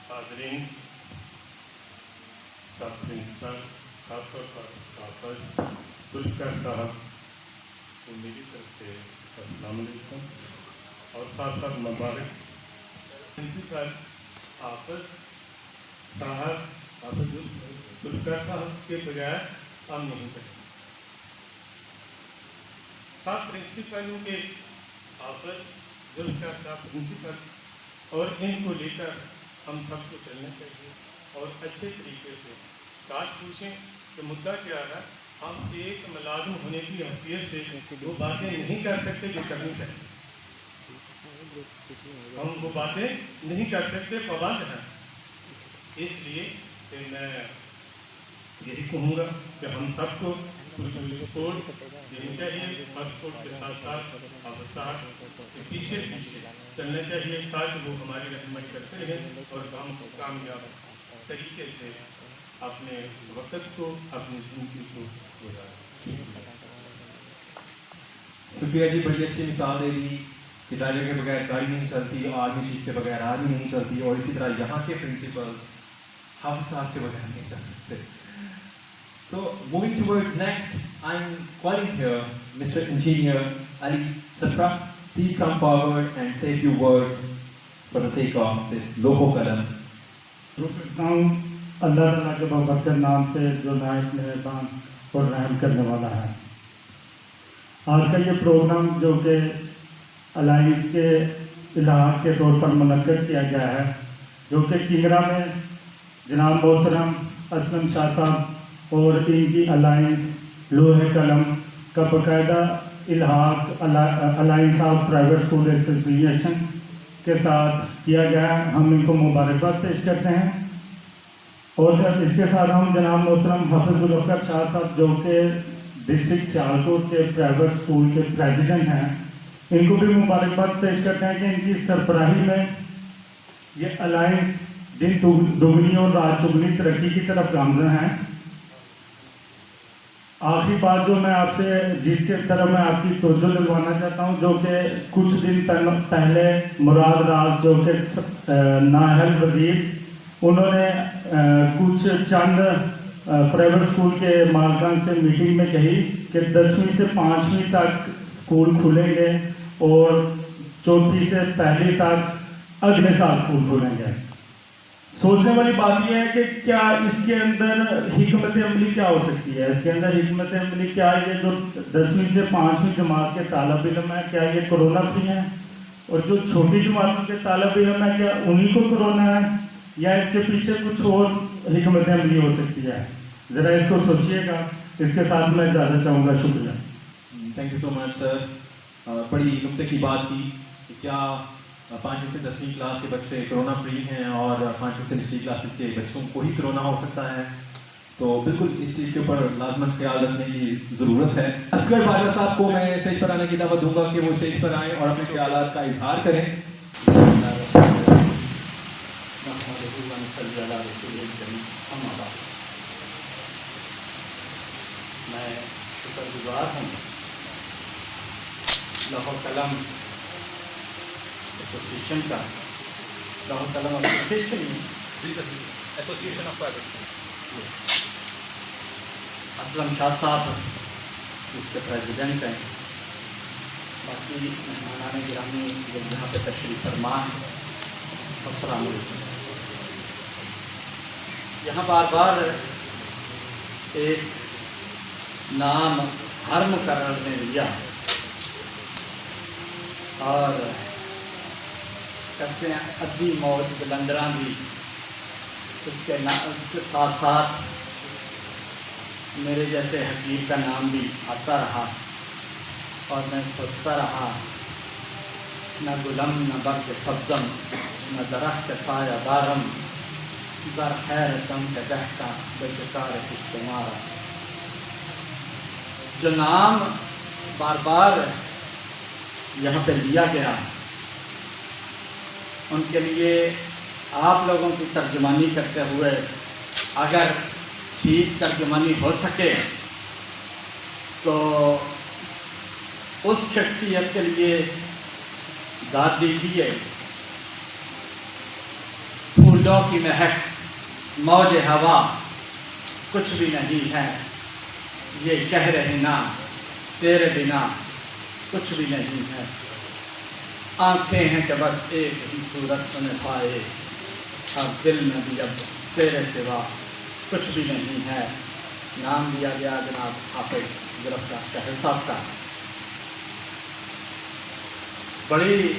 حاضرین, سب پرنسپل, خاص طور پر حافظ ذوالفقار صاحب کو میری طرف سے السلام علیکم اور ساتھ ساتھ مبارک. پرنسپل حافظ صاحب, حافظ ذوالفقار صاحب کے بغیر ہم نہیں کریں. سات پرنسپلوں کے حافظ ذوالفقار صاحب پرنسپل اور ان کو لے کر ہم سب کو چلنا چاہیے اور اچھے طریقے سے. کاش پوچھیں کہ مدعا کیا ہے. ہم ایک ملازم ہونے کی حیثیت سے وہ باتیں نہیں کر سکتے جو کرنی چاہیے. ہم وہ باتیں نہیں کر سکتے, پابند ہیں. اس لیے کہ میں یہی کہوں گا کہ ہم سب کو سپورٹ دینی چاہیے. اور سپورٹ کے ساتھ ساتھ حافظ صاحب کے پیچھے چلنا چاہیے تاکہ وہ ہماری رہنمائی کرتے رہیں اور ہم کامیاب طریقے سے اپنے وقت کو, اپنی زندگی کو گزاریں. شکریہ جی, بڑی اچھی مثال دے دی کہ ڈرائیور کے بغیر گاڑی نہیں چلتی, آرمی چیف کے بغیر آرمی نہیں چلتی, اور اسی طرح یہاں کے پرنسپلز حافظ صاحب کے بغیر نہیں چل سکتے. So moving towards next, I'm calling here Mr. Engineer Ali Satra. Please come forward and say a few words for the sake of this loho kalam. اللہ تعالیٰ کے بابرکت نام سے جو نہایت مہربان اور رحم کرنے والا ہے. آج کا یہ پروگرام جو کہ الائنس کے الحاق کے طور پر منعقد کیا گیا ہے, جو کہ کنگرا میں جناب محترم اسلم شاہ صاحب اور ان کی الائنس لوح قلم کا باقاعدہ الحاق alliance of private school association کے ساتھ کیا گیا ہے. ہم ان کو مبارکباد پیش کرتے ہیں. اور اس کے ساتھ ہم جناب محترم حافظ ذوالفقار شاہ صاحب جو کہ ڈسٹرکٹ سیالکوٹ کے پرائیویٹ اسکول کے پریزیڈنٹ ہیں, ان کو بھی مبارکباد پیش کرتے ہیں کہ ان کی سربراہی میں یہ الائنس دن دگنی اور رات چگنی ترقی کی طرف گامزن ہیں. آخری بات جو میں آپ سے جس کے طرف میں آپ کی توجہ دلوانا چاہتا ہوں, جو کہ کچھ دن پہلے مراد راز جو کہ نااہل وزیر, انہوں نے کچھ چند پرائیویٹ اسکول کے مالکان سے میٹنگ میں کہی کہ 10ویں سے 5ویں تک اسکول کھلیں گے اور 4تھی سے 1لی تک اگلے سال اسکول کھلیں گے. سوچنے والی بات یہ ہے کہ کیا اس کے اندر حکمت عملی کیا ہو سکتی ہے. اس کے اندر حکمت عملی کیا ہے, یہ جو 10ویں سے 5ویں جماعت کے طالب علم ہیں کیا یہ کرونا فری ہیں, اور جو چھوٹی جماعتوں کے طالب علم ہیں کیا انہی کو کرونا ہے, یا اس کے پیچھے کچھ اور حکمت عملی ہو سکتی ہے. ذرا اس کو سوچیے گا. اس کے ساتھ میں اجازت چاہوں گا. شکریہ. تھینک یو سو مچ سر. بڑی نکتے کی بات کی کہ کیا 5ویں سے 10ویں کلاس کے بچے کرونا فری ہیں اور 5ویں سے 10ویں کلاسز کے بچوں کو ہی کرونا ہو سکتا ہے. تو بالکل اس چیز کے اوپر لازماً خیال رکھنے کی ضرورت ہے. اصغر باجوہ صاحب کو میں اسٹیج پر آنے کی دعوت دوں گا کہ وہ اسٹیج پر آئیں اور اپنے خیالات کا اظہار کریں. میں شکر گزار ہوں لوح قلم ایسوسیشن کا. لوح قلم association association of private Aslam Shah صاحب اس کے پریزیڈنٹ ہیں، باقی مہمانان گرامی جو یہاں پہ تشریف فرما ہیں، السلام علیکم۔ یہاں بار بار ایک نام ہر مقرر نے لیا اور کہتے ہیں ادھی موج بلندراں بھی، اس کے ساتھ ساتھ میرے جیسے حکیم کا نام بھی آتا رہا اور میں سوچتا رہا نہ گلم نہ برق سبزم نہ درخت سایہ دارم در خیر دم کے بہتا بےچار کشتمارا۔ جو نام بار بار یہاں پہ لیا گیا ان کے لیے آپ لوگوں کی ترجمانی کرتے ہوئے اگر ٹھیک ترجمانی ہو سکے تو اس شخصیت کے لیے داد دیجیے۔ پھولوں کی مہک موج ہوا کچھ بھی نہیں ہے، یہ شہر ہنا تیرے بنا کچھ بھی نہیں ہے، آنکھیں ہیں کہ بس ایک ہی صورت سنے پائے، اور دل میں بھی اب تیرے سوا کچھ بھی نہیں ہے۔ نام دیا گیا جناب حافظ ظفراللہ شاہ صاحب کا۔ بڑی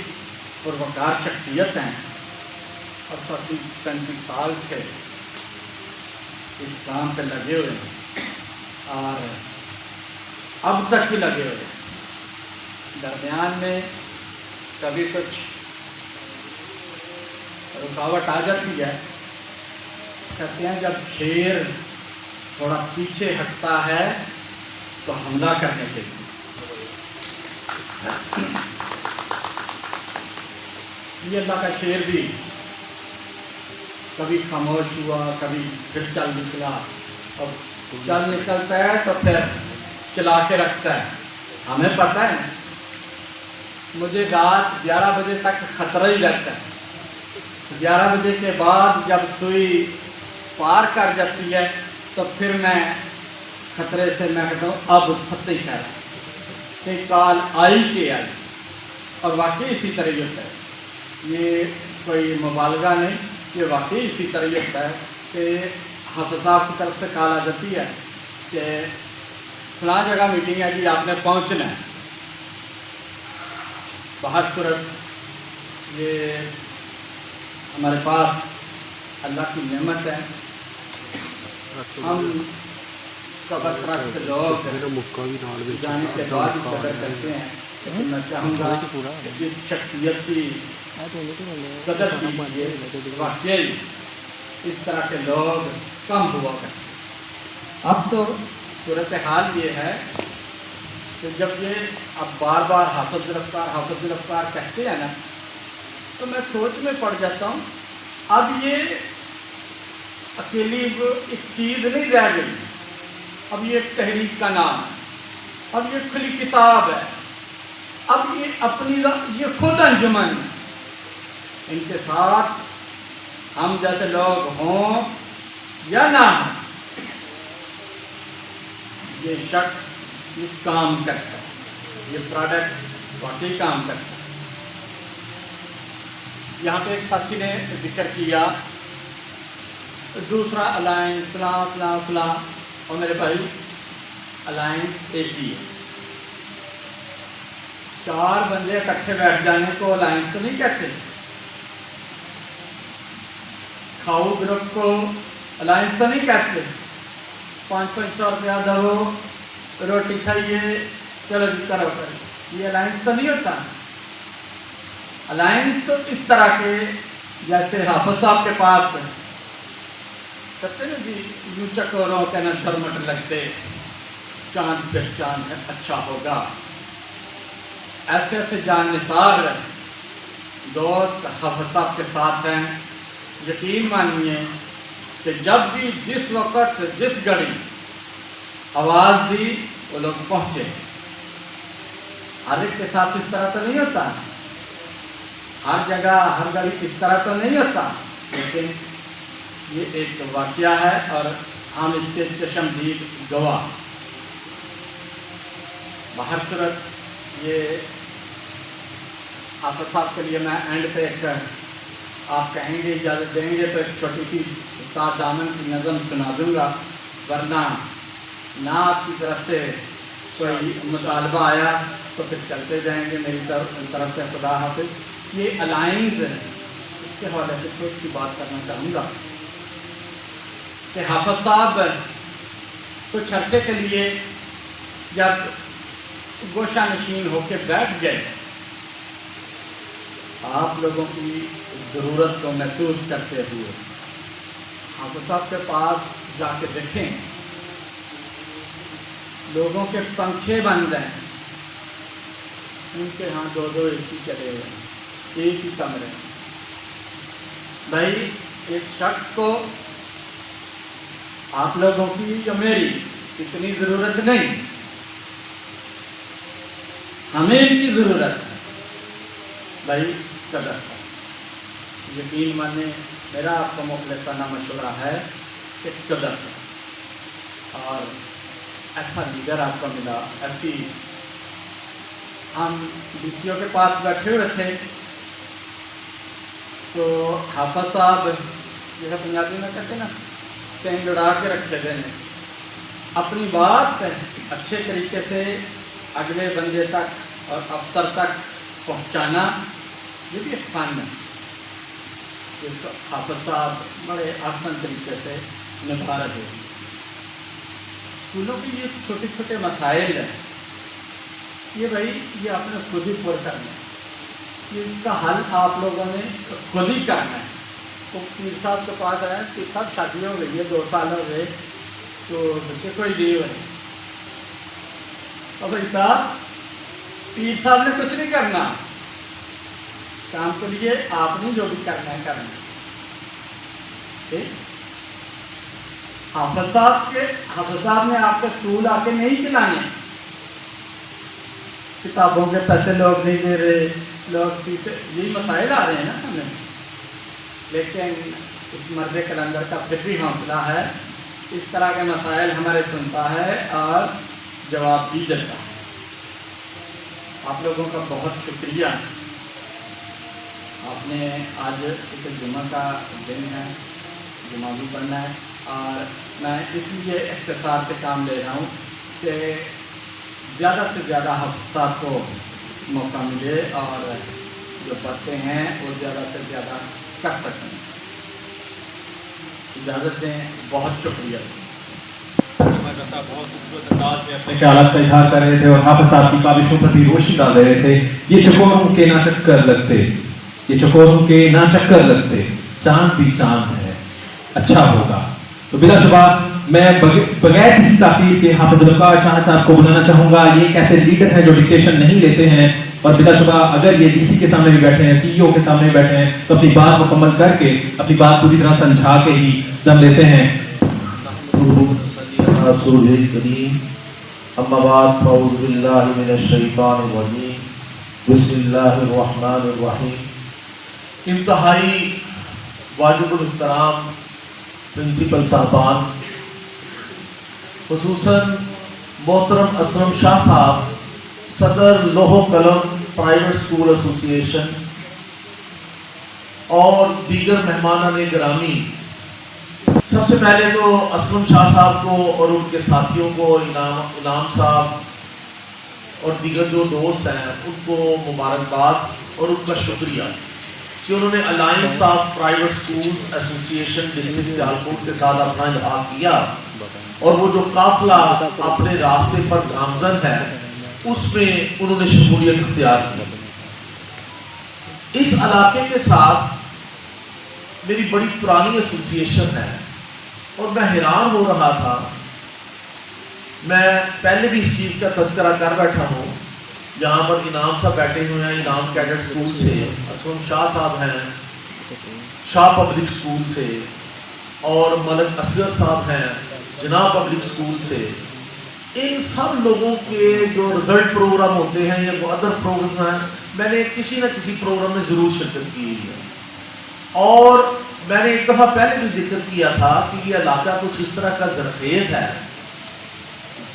پروکار شخصیت ہیں اور 35 سال سے اس کام پہ لگے ہوئے ہیں اور اب تک بھی لگے ہوئے ہیں۔ درمیان میں کبھی کچھ رکاوٹ آ جاتی ہے، کہتے ہیں جب شیر تھوڑا پیچھے ہٹتا ہے تو حملہ کرنے کے لیے۔ یہ اللہ کا شیر بھی کبھی خاموش ہوا، کبھی پھر چل نکلا، اور چل نکلتا ہے تو پھر چلا کے رکھتا ہے۔ ہمیں پتہ ہے مجھے رات 11 بجے تک خطرہ ہی رہتا ہے، 11 بجے کے بعد جب سوئی پار کر جاتی ہے تو پھر میں خطرے سے میں کہتا ہوں اب ستے شہر کہ کال آئی کے آئی، اور واقعی اسی طرح ہوتا ہے۔ یہ کوئی مبالغہ نہیں، یہ واقعی اسی طرح ہوتا ہے کہ حافظ صاحب کی طرف سے کال آ جاتی ہے کہ فلاں جگہ میٹنگ ہے جی آپ نے پہنچنا ہے۔ بہر صورت یہ ہمارے پاس اللہ کی نعمت ہے، ہم قبر پرست لوگ جانے کے بعد قدر کرتے ہیں، لیکن میں چاہوں گا کہ اس شخصیت کی قدر کیجیے۔ واقعی اس طرح کے لوگ کم ہوا کرتے ہیں۔ اب تو صورتحال یہ ہے کہ جب یہ اب بار بار حافظ ظفراللہ کہتے ہیں نا تو میں سوچ میں پڑ جاتا ہوں اب یہ اکیلی ایک چیز نہیں رہ گئی، اب یہ ایک تحریک کا نام ہے، اب یہ کھلی کتاب ہے، اب یہ اپنی یہ خود انجمن ہے۔ ان کے ساتھ ہم جیسے لوگ ہوں یا نہ ہوں، یہ شخص یہ کام کرتا ہے، یہ پروڈکٹ واقعی کام کرتا ہے۔ یہاں پہ ایک ساتھی نے ذکر کیا دوسرا الائنس فلاں فلاں فلاں، اور میرے بھائی الائنس ایک ہی ہے۔ 4 بندے اکٹھے بیٹھ جانے کو الائنس تو نہیں کہتے، کھاؤ گروپ کو الائنس تو نہیں کہتے، 500 روپیہ دو روٹی کھائیے چلو جی کرو کرو، یہ الائنس تو نہیں ہوتا۔ الائنس تو اس طرح کے جیسے حافظ صاحب کے پاس کہتے ہیں جی یوں چکوروں کے نہ شرمٹ لگتے، چاند پہ چاند ہے اچھا ہوگا، ایسے ایسے جان نثار دوست حافظ صاحب کے ساتھ ہیں۔ یقین مانیے کہ جب بھی جس وقت جس گھڑی آواز دی وہ لوگ پہنچے۔ ہر ایک کے ساتھ اس طرح تو نہیں ہوتا، ہر جگہ ہر گھڑی اس طرح تو نہیں ہوتا، لیکن یہ ایک واقعہ ہے اور ہم اس کے چشمدید گواہ. بہر صورت یہ حافظ صاحب کے لیے میں اینڈ پہ ایک آپ کہیں گے اجازت دیں گے تو ایک چھوٹی سی استاد دامن کی نظم سنا دوں گا، ورنہ نہ آپ کی طرف سے کوئی مطالبہ آیا تو پھر چلتے جائیں گے. میری طرف سے خدا حافظ. یہ الائنس ہے، اس کے حوالے سے چھوٹی سی بات کرنا چاہوں گا کہ حافظ صاحب کچھ عرصے کے لیے جب گوشہ نشین ہو کے بیٹھ گئے، آپ لوگوں کی ضرورت کو محسوس کرتے ہوئے حافظ صاحب کے پاس جا کے دیکھیں، لوگوں کے پنکھے بند ہیں، ان کے ہاں 2 اے سی چلے ہوئے ہیں، ایک ہی کمرے. بھائی اس شخص کو آپ لوگوں کی یا میری اتنی ضرورت نہیں، ہمیں ان کی ضرورت ہے. بھائی قدر ہے. یقین مانے میرا آپ کو مخلصانہ مشورہ ہے کہ قدر ہے. اور ایسا لیڈر آپ کو ملا، ایسی. ہم ڈی سی او کے پاس بیٹھے ہوئے تھے تو حافظ صاحب جیسا پنجابی میں کہتے ہیں نا سینگ اڑا کے رکھے گئے ہیں، اپنی بات اچھے طریقے سے اگلے بندے تک اور افسر تک پہنچانا یہ بھی ایک فن ہے جس کو حافظ صاحب بڑے آسان طریقے سے نبھا رہے ہیں. اسکولوں کے یہ چھوٹے چھوٹے مسائل ہیں، یہ بھائی یہ آپ نے خود ہی پر کرنا ہے، یہ اس کا حل آپ لوگوں نے خود ہی کرنا ہے. تو پیر صاحب کے پاس آئے، پیر صاحب شادی ہو گئی ہے 2 سال ہو گئے تو بچے کوئی لیو ہے. اور بھائی صاحب پیر صاحب نے کچھ نہیں کرنا، کام کے لیے آپ نے جو بھی کرنا ہے کرنا ہے. حافظ صاحب نے آپ کے اسکول آ کے نہیں چلانے، کتابوں کے پیسے لوگ نہیں دے رہے، لوگ فیسیں، یہی مسائل آ رہے ہیں نا ہمیں. لیکن اس مرد کلندر کا پھر بھی حوصلہ ہے، اس طرح کے مسائل ہمارے سنتا ہے اور جواب بھی دیتا ہے. آپ لوگوں کا بہت شکریہ. آپ نے آج ایک جمعہ کا دن ہے، جمعہ بھی پڑھنا ہے، اور میں اس لیے اختصار سے کام لے رہا ہوں کہ زیادہ سے زیادہ حافظ صاحب کو موقع ملے اور جو پڑھتے ہیں وہ زیادہ سے زیادہ کر سکیں. اجازت دیں، بہت شکریہ. صاحب بہت خوبصورت انداز میں اپنے خیالات کا اظہار کر رہے تھے اور حافظ صاحب کی کاوشوں پر بھی روشنی ڈال رہے تھے. یہ چکوروں کے نہ چکر لگتے، یہ چکوروں کے نہ چکر لگتے، چاند بھی چاند ہے، اچھا ہوگا. تو بلا شبہ میں بغیر کسی تاخیر کے حافظ ذوالفقار شاہد صاحب کو بلانا چاہوں گا. یہ ایک ایسے لیڈر ہیں جو ڈکٹیشن نہیں لیتے ہیں، اور بلا شبہ اگر یہ ڈی سی کے سامنے بھی بیٹھے ہیں، سی ای او کے سامنے بھی بیٹھے ہیں تو اپنی بات مکمل کر کے، اپنی بات پوری طرح سمجھا کے ہی دم لیتے ہیں. رسول کریم. اما بعد فاعوذ باللہ من الشیطان الرجیم. بسم اللہ الرحمن الرحیم. انتہائی واجب الاحترام پرنسپل صاحبان، خصوصاً محترم اسلم شاہ صاحب، صدر لوح و قلم پرائیویٹ اسکول ایسوسی ایشن، اور دیگر مہمانان گرامی. سب سے پہلے تو اسلم شاہ صاحب کو اور ان کے ساتھیوں کو، انعام صاحب اور دیگر جو دوست ہیں ان کو مبارکباد اور ان کا شکریہ کہ انہوں نے الائنس آف پرائیویٹ اسکولز ایسوسی ایشن ڈسٹرکٹ سیالکوٹ کے ساتھ اپنا الحاق کیا، اور وہ جو قافلہ اپنے راستے پر گامزن ہے اس میں انہوں نے شمولیت اختیار کی. اس علاقے کے ساتھ میری بڑی پرانی ایسوسی ایشن ہے اور میں حیران ہو رہا تھا. میں پہلے بھی اس چیز کا تذکرہ کر بیٹھا ہوں. یہاں پر انعام صاحب بیٹھے ہوئے ہیں انعام کیڈٹ اسکول سے، اسلم شاہ صاحب ہیں شاہ پبلک اسکول سے، اور ملک اصغر صاحب ہیں جناب پبلک اسکول سے. ان سب لوگوں کے جو رزلٹ پروگرام ہوتے ہیں یا وہ ادر پروگرام ہیں، میں نے کسی نہ کسی پروگرام میں ضرور شرکت کی ہے. اور میں نے ایک دفعہ پہلے بھی ذکر کیا تھا کہ یہ علاقہ کچھ اس طرح کا زرخیز ہے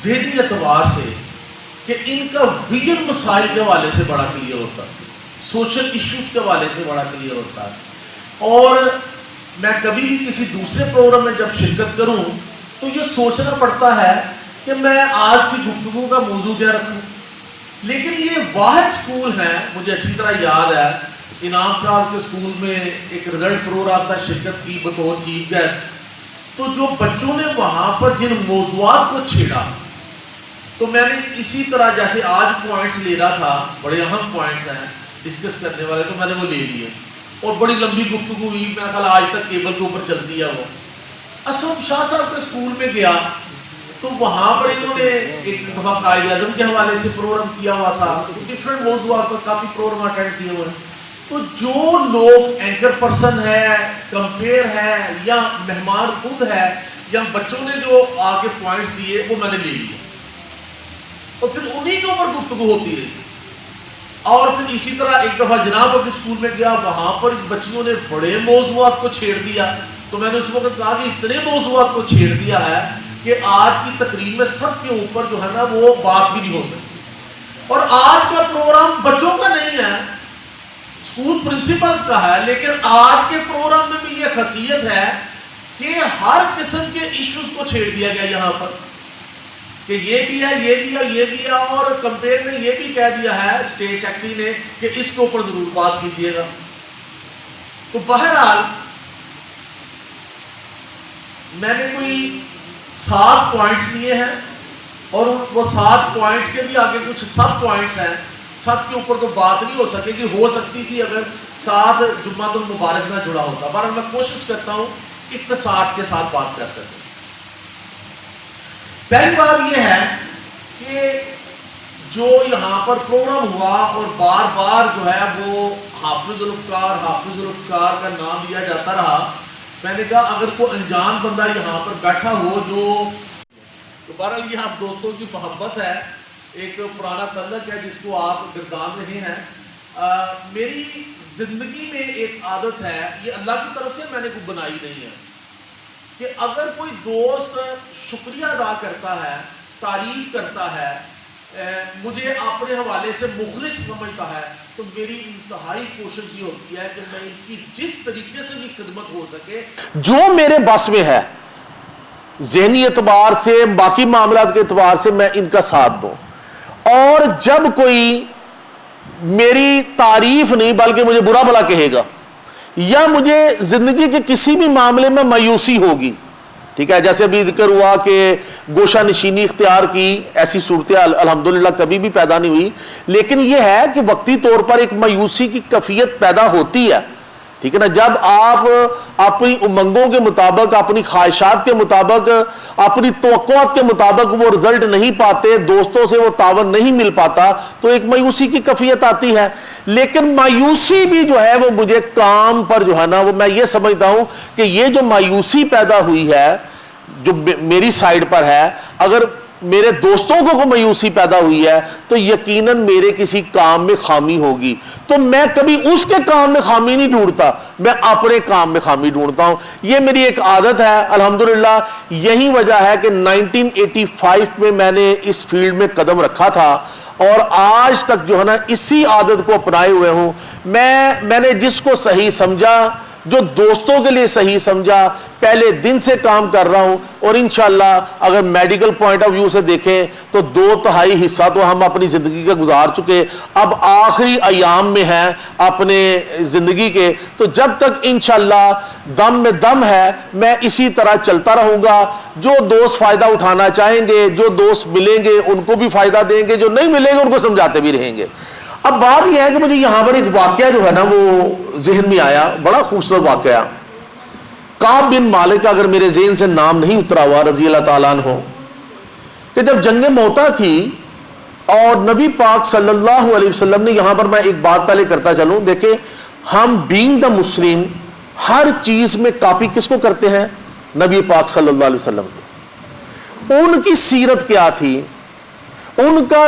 ذہنی اعتبار سے کہ ان کا ویژن مسائل کے حوالے سے بڑا کلیئر ہوتا ہے، سوشل ایشوز کے حوالے سے بڑا کلیئر ہوتا ہے. اور میں کبھی بھی کسی دوسرے پروگرام میں جب شرکت کروں تو یہ سوچنا پڑتا ہے کہ میں آج کی گفتگو کا موضوع کیا رکھوں. لیکن یہ واحد سکول ہے، مجھے اچھی طرح یاد ہے انعام صاحب کے سکول میں ایک رزلٹ پروگرام تھا، شرکت کی بطور چیف گیسٹ. تو جو بچوں نے وہاں پر جن موضوعات کو چھیڑا تو میں نے اسی طرح جیسے آج پوائنٹس لے رہا تھا، بڑے اہم پوائنٹس ہیں ڈسکس کرنے والے، تو میں نے وہ لے لیے اور بڑی لمبی گفتگو ہوئی. میں خیال آج تک کیبل کے اوپر چلتی ہے وہ. اسد شاہ صاحب کے سکول میں گیا تو وہاں پر انہوں نے ایک دفعہ قائد اعظم کے حوالے سے پروگرام کیا ہوا تھا، ڈفرینٹ موضوعات پر کافی پروگرام اٹینڈ کیے ہوئے. تو جو لوگ اینکر پرسن ہے، کمپیئر ہے، یا مہمان خود ہے، یا بچوں نے جو آ کے پوائنٹس دیے وہ میں نے لے لیے اور پھر انہی کے اوپر گفتگو ہوتی رہی. اور پھر اسی طرح ایک دفعہ جناب اپنے اسکول میں گیا، وہاں پر بچیوں نے بڑے موضوعات کو چھیڑ دیا. تو میں نے اس وقت کہا کہ اتنے موضوعات کو چھیڑ دیا ہے کہ آج کی تقریب میں سب کے اوپر جو ہے نا وہ بات بھی نہیں ہو سکتی. اور آج کا پروگرام بچوں کا نہیں ہے، اسکول پرنسپلز کا ہے. لیکن آج کے پروگرام میں بھی یہ خاصیت ہے کہ ہر قسم کے ایشوز کو چھیڑ دیا گیا یہاں پر کہ یہ بھی ہے، یہ بھی ہے، یہ بھی ہے. اور کمپیئر نے یہ بھی کہہ دیا ہے اسٹیٹ سیکرٹری نے کہ اس کے اوپر ضرور بات کیجیے گا. تو بہرحال میں نے کوئی 7 پوائنٹس لیے ہیں اور وہ 7 پوائنٹس کے بھی آگے کچھ سب پوائنٹس ہیں. سب کے اوپر تو بات نہیں ہو سکے گی، ہو سکتی تھی اگر ساتھ جمعۃ المبارک میں جڑا ہوتا. پر میں کوشش کرتا ہوں اختصار کے ساتھ بات کر سکوں. پہلی بات یہ ہے کہ جو یہاں پر پروگرام ہوا اور بار بار جو ہے وہ حافظ الافکار کا نام لیا جاتا رہا. میں نے کہا اگر کوئی انجان بندہ یہاں پر بیٹھا ہو جو بہرحال یہ آپ دوستوں کی محبت ہے، ایک پرانا تعلق ہے جس کو آپ گردان رہے ہیں. میری زندگی میں ایک عادت ہے، یہ اللہ کی طرف سے میں نے کوئی بنائی نہیں ہے، کہ اگر کوئی دوست شکریہ ادا کرتا ہے، تعریف کرتا ہے، مجھے اپنے حوالے سے مخلص سمجھتا ہے، تو میری انتہائی کوشش یہ ہوتی ہے کہ میں ان کی جس طریقے سے بھی خدمت ہو سکے، جو میرے بس میں ہے، ذہنی اعتبار سے، باقی معاملات کے اعتبار سے میں ان کا ساتھ دوں. اور جب کوئی میری تعریف نہیں بلکہ مجھے برا بھلا کہے گا یا مجھے زندگی کے کسی بھی معاملے میں مایوسی ہوگی، ٹھیک ہے، جیسے ابھی ذکر ہوا کہ گوشہ نشینی اختیار کی، ایسی صورتحال الحمدللہ کبھی بھی پیدا نہیں ہوئی، لیکن یہ ہے کہ وقتی طور پر ایک مایوسی کی کیفیت پیدا ہوتی ہے، ٹھیک ہے نا. جب آپ اپنی امنگوں کے مطابق، اپنی خواہشات کے مطابق، اپنی توقعات کے مطابق وہ رزلٹ نہیں پاتے، دوستوں سے وہ تعاون نہیں مل پاتا، تو ایک مایوسی کی کیفیت آتی ہے. لیکن مایوسی بھی جو ہے وہ مجھے کام پر جو ہے نا وہ میں یہ سمجھتا ہوں کہ یہ جو مایوسی پیدا ہوئی ہے جو میری سائیڈ پر ہے، اگر میرے دوستوں کو کوئی مایوسی پیدا ہوئی ہے تو یقیناً میرے کسی کام میں خامی ہوگی. تو میں کبھی اس کے کام میں خامی نہیں ڈھونڈتا، میں اپنے کام میں خامی ڈھونڈتا ہوں. یہ میری ایک عادت ہے الحمدللہ. یہی وجہ ہے کہ 1985 میں میں نے اس فیلڈ میں قدم رکھا تھا اور آج تک جو ہے نا اسی عادت کو اپنائے ہوئے ہوں. میں نے جس کو صحیح سمجھا، جو دوستوں کے لیے صحیح سمجھا، پہلے دن سے کام کر رہا ہوں. اور انشاءاللہ اگر میڈیکل پوائنٹ آف ویو سے دیکھیں تو 2/3 حصہ تو ہم اپنی زندگی کا گزار چکے، اب آخری ایام میں ہیں اپنے زندگی کے. تو جب تک انشاءاللہ دم میں دم ہے میں اسی طرح چلتا رہوں گا. جو دوست فائدہ اٹھانا چاہیں گے، جو دوست ملیں گے ان کو بھی فائدہ دیں گے، جو نہیں ملیں گے ان کو سمجھاتے بھی رہیں گے. اب بات یہ ہے کہ مجھے یہاں پر ایک واقعہ جو ہے نا وہ ذہن میں آیا، بڑا خوبصورت واقعہ. کعب بن مالک کا اگر میرے ذہن سے نام نہیں اترا ہوا رضی اللہ تعالیٰ عنہ، کہ جب جنگ موتا تھی اور نبی پاک صلی اللہ علیہ وسلم نے، یہاں پر میں ایک بات پہلے کرتا چلوں، دیکھیں ہم بینگ دا مسلم ہر چیز میں کاپی کس کو کرتے ہیں؟ نبی پاک صلی اللہ علیہ وسلم کو. ان کی سیرت کیا تھی، ان کا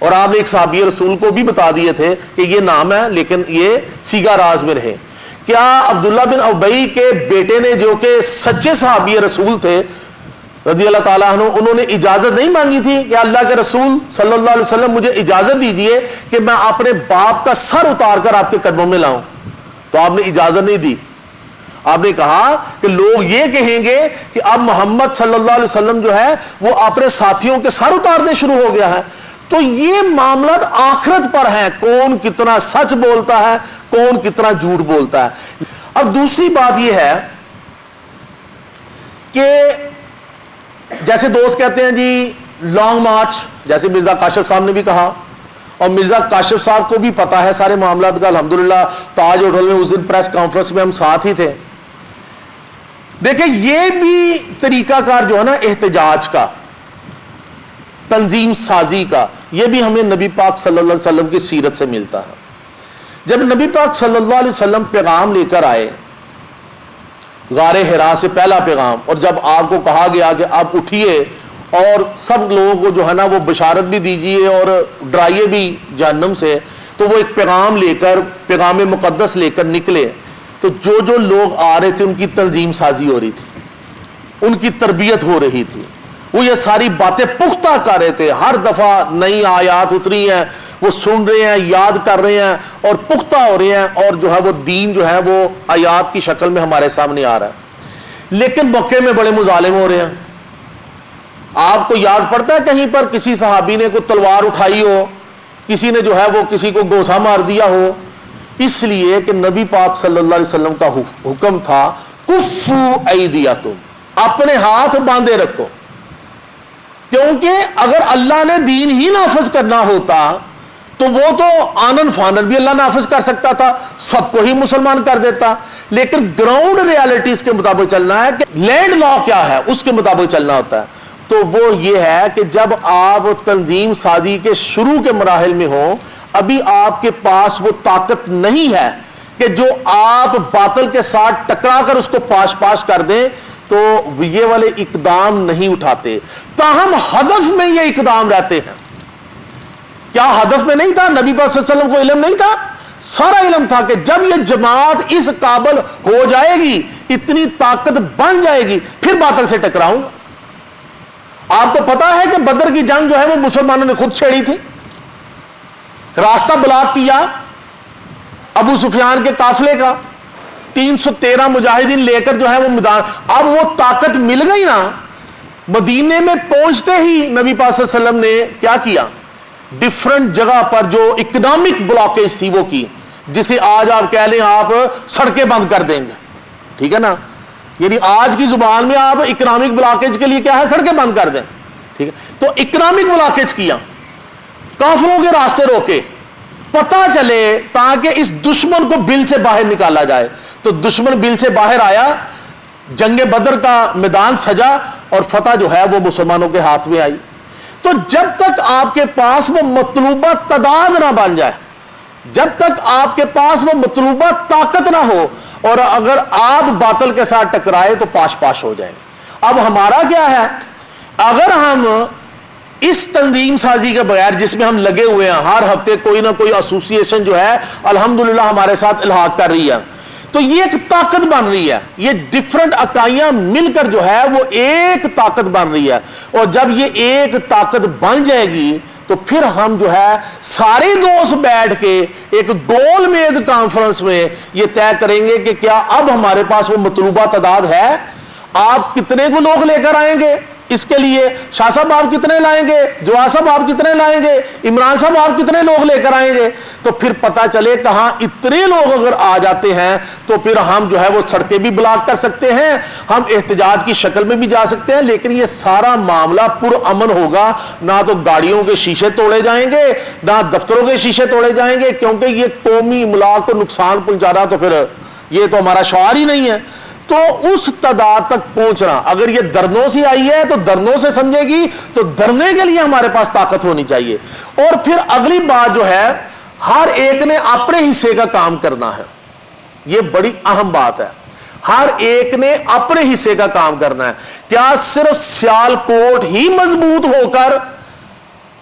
اور آپ نے ایک صحابی رسول کو بھی بتا دیے تھے کہ یہ نام ہے لیکن یہ سیگا راز میں رہے. کیا عبداللہ بن ابی کے بیٹے نے جو کہ سچے صحابی رسول تھے رضی اللہ تعالیٰ عنہ, انہوں نے اجازت نہیں مانگی تھی کہ اللہ کے رسول صلی اللہ علیہ وسلم مجھے اجازت دیجئے کہ میں اپنے باپ کا سر اتار کر آپ کے قدموں میں لاؤں؟ تو آپ نے اجازت نہیں دی. آپ نے کہا کہ لوگ یہ کہیں گے کہ اب محمد صلی اللہ علیہ وسلم جو ہے وہ اپنے ساتھیوں کے سر اتارنے شروع ہو گیا ہے. تو یہ معاملات آخرت پر ہیں, کون کتنا سچ بولتا ہے, کون کتنا جھوٹ بولتا ہے. اب دوسری بات یہ ہے کہ جیسے دوست کہتے ہیں جی لانگ مارچ, جیسے مرزا کاشف صاحب نے بھی کہا, اور مرزا کاشف صاحب کو بھی پتا ہے سارے معاملات کا, الحمدللہ تاج ہوٹل میں اس دن پریس کانفرنس میں ہم ساتھ ہی تھے. دیکھیں یہ بھی طریقہ کار جو ہے نا احتجاج کا, تنظیم سازی کا, یہ بھی ہمیں نبی پاک صلی اللہ علیہ وسلم کی سیرت سے ملتا ہے. جب نبی پاک صلی اللہ علیہ وسلم پیغام لے کر آئے, غار حرا سے پہلا پیغام, اور جب آپ کو کہا گیا کہ آپ اٹھیے اور سب لوگوں کو جو ہے نا وہ بشارت بھی دیجیے اور ڈرائیے بھی جہنم سے, تو وہ ایک پیغام لے کر, پیغام مقدس لے کر نکلے. تو جو لوگ آ رہے تھے ان کی تنظیم سازی ہو رہی تھی, ان کی تربیت ہو رہی تھی, وہ یہ ساری باتیں پختہ کر رہے تھے. ہر دفعہ نئی آیات اتری ہیں, وہ سن رہے ہیں, یاد کر رہے ہیں اور پختہ ہو رہے ہیں, اور جو ہے وہ دین جو ہے وہ آیات کی شکل میں ہمارے سامنے آ رہا ہے. لیکن موقع میں بڑے مظالم ہو رہے ہیں. آپ کو یاد پڑتا ہے کہیں پر کسی صحابی نے کوئی تلوار اٹھائی ہو, کسی نے جو ہے وہ کسی کو گوسا مار دیا ہو؟ اس لیے کہ نبی پاک صلی اللہ علیہ وسلم کا حکم تھا کفو ایدیکم, اپنے ہاتھ باندھے رکھو. کیونکہ اگر اللہ نے دین ہی نافذ کرنا ہوتا تو وہ تو آنن فانن بھی اللہ نافذ کر سکتا تھا, سب کو ہی مسلمان کر دیتا. لیکن گراؤنڈ ریالٹیز کے مطابق چلنا ہے, کہ لینڈ لا کیا ہے اس کے مطابق چلنا ہوتا ہے. تو وہ یہ ہے کہ جب آپ تنظیم سازی کے شروع کے مراحل میں ہوں, ابھی آپ کے پاس وہ طاقت نہیں ہے کہ جو آپ باطل کے ساتھ ٹکرا کر اس کو پاش پاش کر دیں, تو یہ والے اقدام نہیں اٹھاتے. تاہم ہدف میں یہ اقدام رہتے ہیں. کیا ہدف میں نہیں تھا؟ نبی پاک صلی اللہ علیہ وسلم کو علم نہیں تھا؟ سارا علم تھا کہ جب یہ جماعت اس قابل ہو جائے گی, اتنی طاقت بن جائے گی, پھر باطل سے ٹکراؤں. آپ کو پتا ہے کہ بدر کی جنگ جو ہے وہ مسلمانوں نے خود چھیڑی تھی, راستہ بلاک کیا ابو سفیان کے قافلے کا, 313 مجاہدین لے کر جو ہے وہ میدان. اب وہ طاقت مل گئی نا, مدینے میں پہنچتے ہی نبی پاک صلی اللہ علیہ وسلم نے کیا کیا, ڈفرنٹ جگہ پر جو اکنامک بلاکیج تھی وہ کی, جسے آج آپ کہہ لیں آپ سڑکیں بند کر دیں گے, ٹھیک ہے نا, یعنی آج کی زبان میں آپ اکنامک بلاکیج کے لیے کیا ہے, سڑکیں بند کر دیں, ٹھیک ہے. تو اکنامک بلاکیج کیا, کافروں کے راستے روکے, پتہ چلے تاکہ اس دشمن کو بل سے باہر نکالا جائے. تو دشمن بل سے باہر آیا, جنگ بدر کا میدان سجا, اور فتح جو ہے وہ مسلمانوں کے ہاتھ میں آئی. تو جب تک آپ کے پاس وہ مطلوبہ تعداد نہ بن جائے, جب تک آپ کے پاس وہ مطلوبہ طاقت نہ ہو, اور اگر آپ باطل کے ساتھ ٹکرائے تو پاش پاش ہو جائیں. اب ہمارا کیا ہے, اگر ہم اس تنظیم سازی کے بغیر جس میں ہم لگے ہوئے ہیں, ہر ہفتے کوئی نہ کوئی ایسوسیشن جو ہے الحمدللہ ہمارے ساتھ الحاق کر رہی ہے, تو یہ ایک طاقت بن رہی ہے. یہ ڈفرنٹ اکائیاں مل کر جو ہے وہ ایک طاقت بن رہی ہے. اور جب یہ ایک طاقت بن جائے گی تو پھر ہم جو ہے سارے دوست بیٹھ کے ایک گول میز کانفرنس میں یہ طے کریں گے کہ کیا اب ہمارے پاس وہ مطلوبہ تعداد ہے. آپ کتنے کو لوگ لے کر آئیں گے, اس کے لیے شاہ صاحب آپ کتنے لائیں گے, جواز صاحب آپ کتنے لائیں گے, عمران صاحب آپ کتنے لوگ لے کر آئیں گے. تو پھر پتہ چلے کہاں اتنے لوگ اگر آ جاتے ہیں تو پھر ہم جو ہے وہ سڑکیں بھی بلاک کر سکتے ہیں, ہم احتجاج کی شکل میں بھی جا سکتے ہیں. لیکن یہ سارا معاملہ پرامن ہوگا, نہ تو گاڑیوں کے شیشے توڑے جائیں گے, نہ دفتروں کے شیشے توڑے جائیں گے, کیونکہ یہ قومی املاک کو نقصان پہنچا رہا, تو پھر یہ تو ہمارا شعار ہی نہیں ہے. تو اس تعداد تک پہنچنا, اگر یہ درنوں سے آئی ہے تو درنوں سے سمجھے گی, تو درنے کے لیے ہمارے پاس طاقت ہونی چاہیے. اور پھر اگلی بات جو ہے, ہر ایک نے اپنے حصے کا کام کرنا ہے. یہ بڑی اہم بات ہے, ہر ایک نے اپنے حصے کا کام کرنا ہے. کیا صرف سیالکوٹ ہی مضبوط ہو کر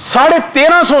1350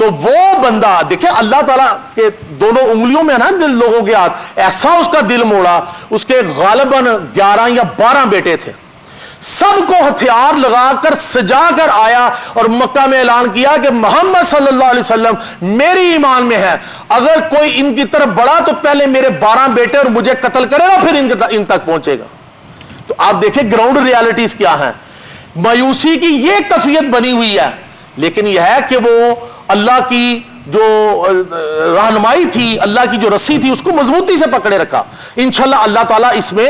تو وہ بندہ دیکھیں اللہ تعالیٰ کے دونوں انگلیوں میں نا دل لوگوں کے ہاتھ, ایسا اس کا دل موڑا. اس کے غالباً 11 یا 12 بیٹے تھے, سب کو ہتھیار لگا کر سجا کر آیا اور مکہ میں اعلان کیا کہ محمد صلی اللہ علیہ وسلم میری ایمان میں ہے, اگر کوئی ان کی طرف بڑھا تو پہلے میرے 12 بیٹے اور مجھے قتل کرے گا, پھر ان تک پہنچے گا. تو آپ دیکھیں گراؤنڈ ریالٹیز کیا ہیں. مایوسی کی یہ کیفیت بنی ہوئی ہے, لیکن یہ ہے کہ وہ اللہ کی جو رہنمائی تھی, اللہ کی جو رسی تھی, اس کو مضبوطی سے پکڑے رکھا. انشاءاللہ اللہ تعالیٰ اس میں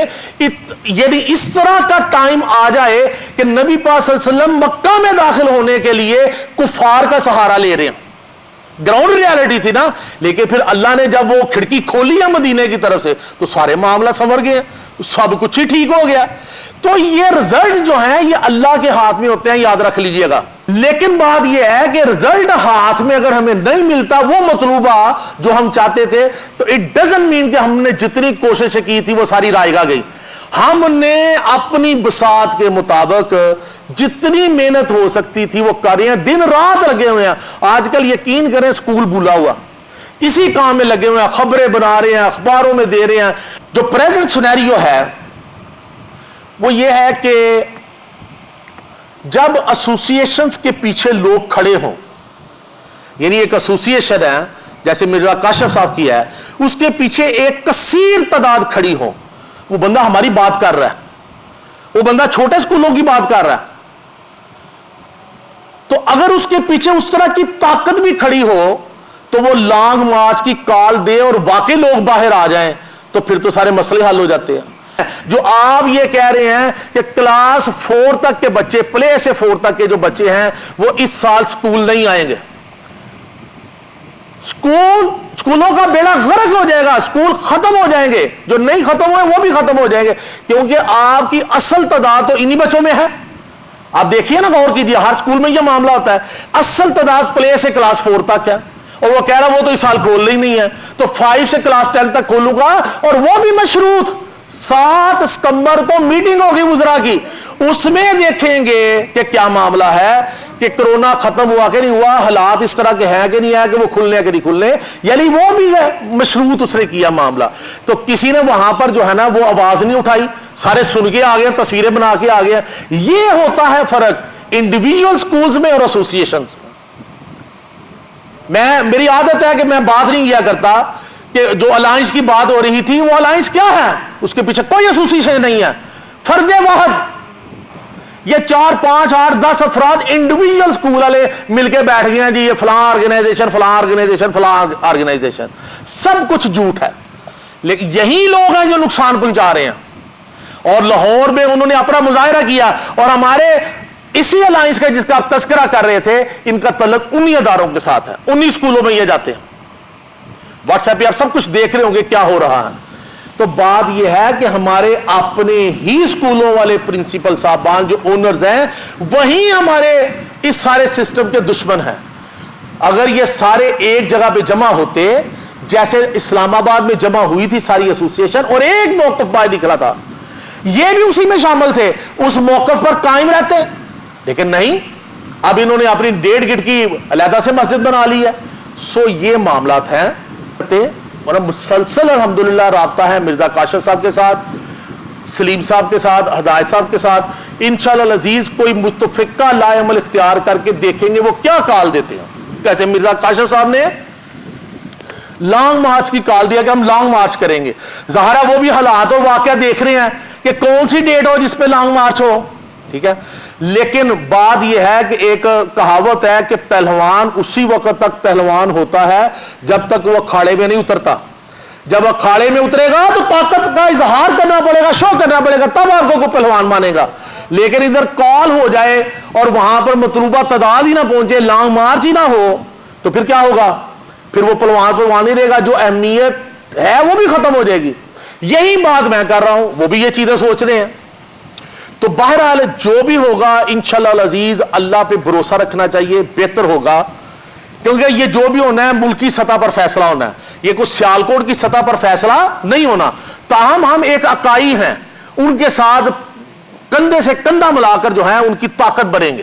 یعنی اس طرح کا ٹائم آ جائے کہ نبی پاک صلی اللہ علیہ وسلم مکہ میں داخل ہونے کے لیے کفار کا سہارا لے رہے ہیں. گراؤنڈ ریالٹی تھی نا, لیکن پھر اللہ نے جب وہ کھڑکی کھولی ہے مدینے کی طرف سے تو سارے معاملہ سنور گئے, سب کچھ ہی ٹھیک ہو گیا. تو یہ رزلٹ جو ہیں یہ اللہ کے ہاتھ میں ہوتے ہیں, یاد رکھ لیجئے گا. لیکن بات یہ ہے کہ رزلٹ ہاتھ میں اگر ہمیں نہیں ملتا وہ مطلوبہ جو ہم چاہتے تھے, تو اٹ ڈزنٹ مین کہ ہم نے جتنی کوششیں کی تھی وہ ساری رائگاں گئی. ہم نے اپنی بساط کے مطابق جتنی محنت ہو سکتی تھی وہ کر رہے ہیں, دن رات لگے ہوئے ہیں. آج کل یقین کریں اسکول بھولا ہوا, اسی کام میں لگے ہوئے ہیں, خبریں بنا رہے ہیں, اخباروں میں دے رہے ہیں. جو پریزنٹ سینیریو ہے وہ یہ ہے کہ جب ایسوسیشنز کے پیچھے لوگ کھڑے ہوں, یعنی ایک ایسوسیشن ہے جیسے مرزا کاشف صاحب کی ہے, اس کے پیچھے ایک کثیر تعداد کھڑی ہو, وہ بندہ ہماری بات کر رہا ہے, وہ بندہ چھوٹے اسکولوں کی بات کر رہا ہے, تو اگر اس کے پیچھے اس طرح کی طاقت بھی کھڑی ہو تو وہ لانگ مارچ کی کال دے اور واقعی لوگ باہر آ جائیں تو پھر تو سارے مسئلے حل ہو جاتے ہیں. جو آپ یہ کہہ رہے ہیں کہ کلاس 4 تک کے بچے, پلے سے 4 تک کے جو بچے ہیں وہ اس سال سکول نہیں آئیں گے, سکولوں کا بیڑا غرق ہو جائے گا, سکول ختم ہو جائیں گے, جو نہیں ختم ہوئے وہ بھی ختم ہو جائیں گے, کیونکہ آپ کی اصل تعداد تو انہی بچوں میں ہے. آپ دیکھیے نا, غور کیجیے, ہر سکول میں یہ معاملہ ہوتا ہے. اصل تعداد پلے سے کلاس 4 تک ہے, اور وہ کہہ رہا وہ تو اس سال کھولنا ہی نہیں ہے, تو 5 سے کلاس 10 تک کھولوں گا, اور وہ بھی مشروط 7 ستمبر کو میٹنگ ہوگی وزراء کی, اس میں دیکھیں گے کہ کیا معاملہ ہے, کہ کرونا ختم ہوا کہ نہیں ہوا, حالات اس طرح کے ہیں کہ نہیں ہے, کہ وہ کھلنے کہ نہیں کھلنے, یعنی وہ بھی ہے مشروط اس نے کیا معاملہ. تو کسی نے وہاں پر جو ہے نا وہ آواز نہیں اٹھائی, سارے سن کے آ گئے, تصویریں بنا کے آ گئے. یہ ہوتا ہے فرق انڈیویجول سکولز میں اور ایسوسیشنز میں. میری عادت ہے کہ میں بات نہیں کیا کرتا کہ جو الائنس کی بات ہو رہی تھی وہ الائنس کیا ہے, اس کے پیچھے کوئی ایسوسیشن نہیں ہے, فرد واحد. یہ 4 5 8 10 افراد انڈیویجول اسکول والے مل کے بیٹھ گئے ہیں, جی یہ فلاں آرگنائزیشن فلاں آرگنائزیشن فلاں آرگنائزیشن, سب کچھ جھوٹ ہے. لیکن یہی لوگ ہیں جو نقصان پہنچا رہے ہیں, اور لاہور میں انہوں نے اپنا مظاہرہ کیا, اور ہمارے اسی الائنس کا جس کا آپ تذکرہ کر رہے تھے, ان کا تعلق انہی اداروں کے ساتھ ہے, انہی اسکولوں میں یہ جاتے ہیں. واٹس ایپ پہ آپ سب کچھ دیکھ رہے ہوں گے کیا ہو رہا ہے. تو بات یہ ہے کہ ہمارے اپنے ہی اسکولوں والے پرنسپل صاحبان جو اونرز ہیں وہی ہمارے اس سارے سسٹم کے دشمن ہیں. اگر یہ سارے ایک جگہ پہ جمع ہوتے, جیسے اسلام آباد میں جمع ہوئی تھی ساری ایسوسیشن اور ایک موقف باہر نکلا تھا, یہ بھی اسی میں شامل تھے, اس موقف پر قائم رہتے, لیکن نہیں, اب انہوں نے اپنی 1.5 گٹ کی علیحدہ سے مسجد بنا لی ہے. سو یہ معاملات ہیں, اور مسلسل الحمدللہ رابطہ ہے مرزا کاشف صاحب کے ساتھ, سلیم صاحب کے ساتھ, ہدایت صاحب کے ساتھ. انشاءاللہ العزیز کوئی متفقہ لا عمل اختیار کر کے دیکھیں گے وہ کیا کال دیتے ہیں. کیسے مرزا کاشف صاحب نے لانگ مارچ کی کال دیا کہ ہم لانگ مارچ کریں گے. ظاہر ہے وہ بھی حالات و واقعہ دیکھ رہے ہیں کہ کون سی ڈیٹ ہو جس پہ لانگ مارچ ہو, ٹھیک ہے. لیکن بات یہ ہے کہ ایک کہاوت ہے کہ پہلوان اسی وقت تک پہلوان ہوتا ہے جب تک وہ اکھاڑے میں نہیں اترتا. جب اکھاڑے میں اترے گا تو طاقت کا اظہار کرنا پڑے گا, شو کرنا پڑے گا, تب آپ کو پہلوان مانے گا. لیکن ادھر کال ہو جائے اور وہاں پر مطلوبہ تعداد ہی نہ پہنچے, لانگ مارچ ہی نہ ہو, تو پھر کیا ہوگا, پھر وہ پہلوان ہی رہے گا, جو اہمیت ہے وہ بھی ختم ہو جائے گی. یہی بات میں کر رہا ہوں, وہ بھی یہ چیزیں سوچ رہے ہیں. تو بہرحال جو بھی ہوگا انشاءاللہ العزیز اللہ پہ بھروسہ رکھنا چاہیے, بہتر ہوگا. کیونکہ یہ جو بھی ہونا ہے ملکی سطح پر فیصلہ ہونا ہے, یہ کچھ سیالکوٹ کی سطح پر فیصلہ نہیں ہونا. تاہم ہم ایک اکائی ہیں, ان کے ساتھ کندھے سے کندھا ملا کر جو ہے ان کی طاقت بڑھیں گے,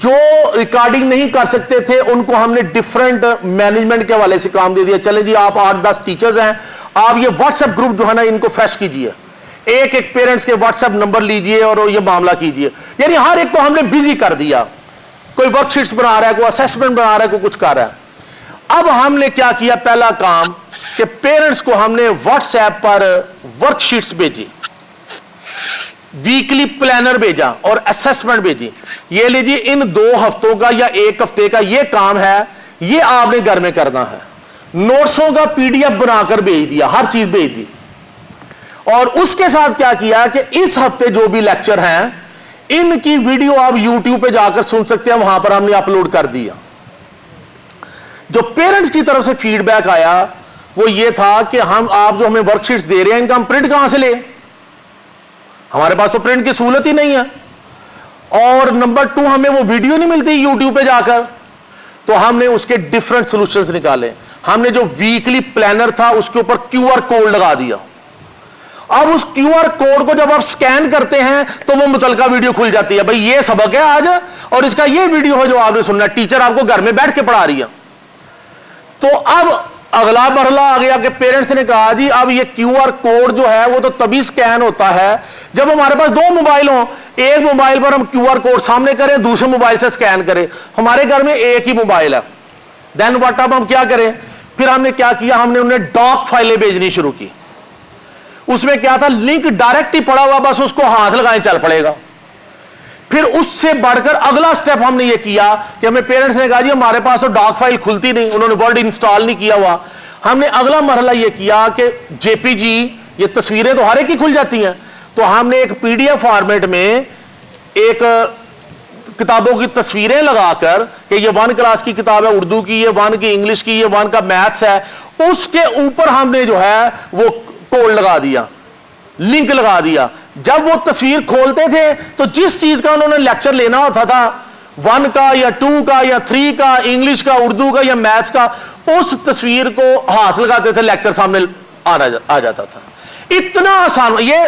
جو ریکارڈنگ نہیں کر سکتے تھے ان کو ہم نے ڈفرنٹ مینجمنٹ کے حوالے سے کام دے دیا. چلیں جی آپ 8-10 ٹیچرز ہیں, آپ یہ واٹس ایپ گروپ جو ہے نا ان کو فریش کیجئے, ایک ایک پیرنٹس کے واٹس ایپ نمبر لیجئے اور یہ معاملہ کیجئے. یعنی ہر ایک کو ہم نے بزی کر دیا, کوئی ورک شیٹس بنا رہا ہے, کوئی اسیسمنٹ بنا رہا ہے, کوئی کچھ کر رہا ہے. اب ہم نے کیا کیا, پہلا کام کہ پیرنٹس کو ہم نے واٹس ایپ پر ورک شیٹس بھیجی, ویکلی پلانر بھیجا اور اسیسمنٹ بھیجی. یہ لیجیے ان 2 ہفتوں کا یا 1 ہفتے کا یہ کام ہے, یہ آپ نے گھر میں کرنا ہے. نوٹسوں کا PDF بنا کر بھیج دیا, ہر چیز بھیج دی. اور اس کے ساتھ کیا کیا کہ اس ہفتے جو بھی لیکچر ہیں ان کی ویڈیو آپ YouTube پہ جا کر سن سکتے ہیں, وہاں پر ہم نے اپلوڈ کر دیا. جو پیرنٹس کی طرف سے فیڈ بیک آیا وہ یہ تھا کہ آپ جو ہمیں ورک شیٹس دے رہے ہیں ان کا ہم پرنٹ کہاں سے لیں, ہمارے پاس تو پرنٹ کی سہولت ہی نہیں ہے. اور نمبر 2 ہمیں وہ ویڈیو نہیں ملتی YouTube پہ جا کر, تو ہم نے اس کے ڈفرنٹ سولوشنز نکالے. ہم نے جو ویکلی پلانر تھا اس کے اوپر QR کوڈ لگا دیا. اب اس QR کوڈ کو جب آپ سکین کرتے ہیں تو وہ متعلقہ ویڈیو کھل جاتی ہے, بھئی یہ سبق ہے آج اور اس کا یہ ویڈیو ہے جو آپ نے سننا ہے, ٹیچر آپ کو گھر میں بیٹھ کے پڑھا رہی ہے. تو اب اگلا مرحلہ آ گیا کہ پیرنٹس نے کہا جی اب یہ QR کوڈ جو ہے وہ تو تبھی سکین ہوتا ہے جب ہمارے پاس 2 موبائل ہوں. ایک موبائل پر ہم QR کوڈ سامنے کریں, دوسرے موبائل سے سکین کریں. ہمارے گھر میں ایک ہی موبائل ہے. دین واٹ اب ہم کیا کریں, پھر ہم نے کیا کیا, ہم نے انہیں ڈاک فائلیں بھیجنی شروع کی. اس میں کیا تھا, لنک ڈائریکٹ ہی پڑا ہوا, بس اس کو ہاتھ لگائیں چل پڑے گا. پھر اس سے بڑھ کر اگلا سٹیپ ہم نے یہ کیا کہ ہمیں پیرنٹس نے کہا جی ہمارے پاس تو ڈاک فائل کھلتی نہیں, انہوں نے ورڈ انسٹال نہیں کیا ہوا. ہم نے اگلا مرحلہ یہ کیا کہ JPG, یہ تصویریں تو ہر ایک کی کھل جاتی ہیں, تو ہم نے ایک PDF فارمیٹ میں ایک کتابوں کی تصویریں لگا کر کہ یہ 1 کلاس کی کتاب ہے اردو کی, یہ 1 کی انگلش کی, یہ 1 کا میتھس ہے, اس کے اوپر ہم نے جو ہے وہ کوڈ لگا دیا, لنک لگا دیا. جب وہ تصویر کھولتے تھے تو جس چیز کا انہوں نے لیکچر لینا ہوتا تھا, 1 کا یا 2 کا یا 3 کا, انگلش کا, اردو کا یا میتھس کا, اس تصویر کو ہاتھ لگاتے تھے, لیکچر سامنے آ جاتا تھا. اتنا آسان, یہ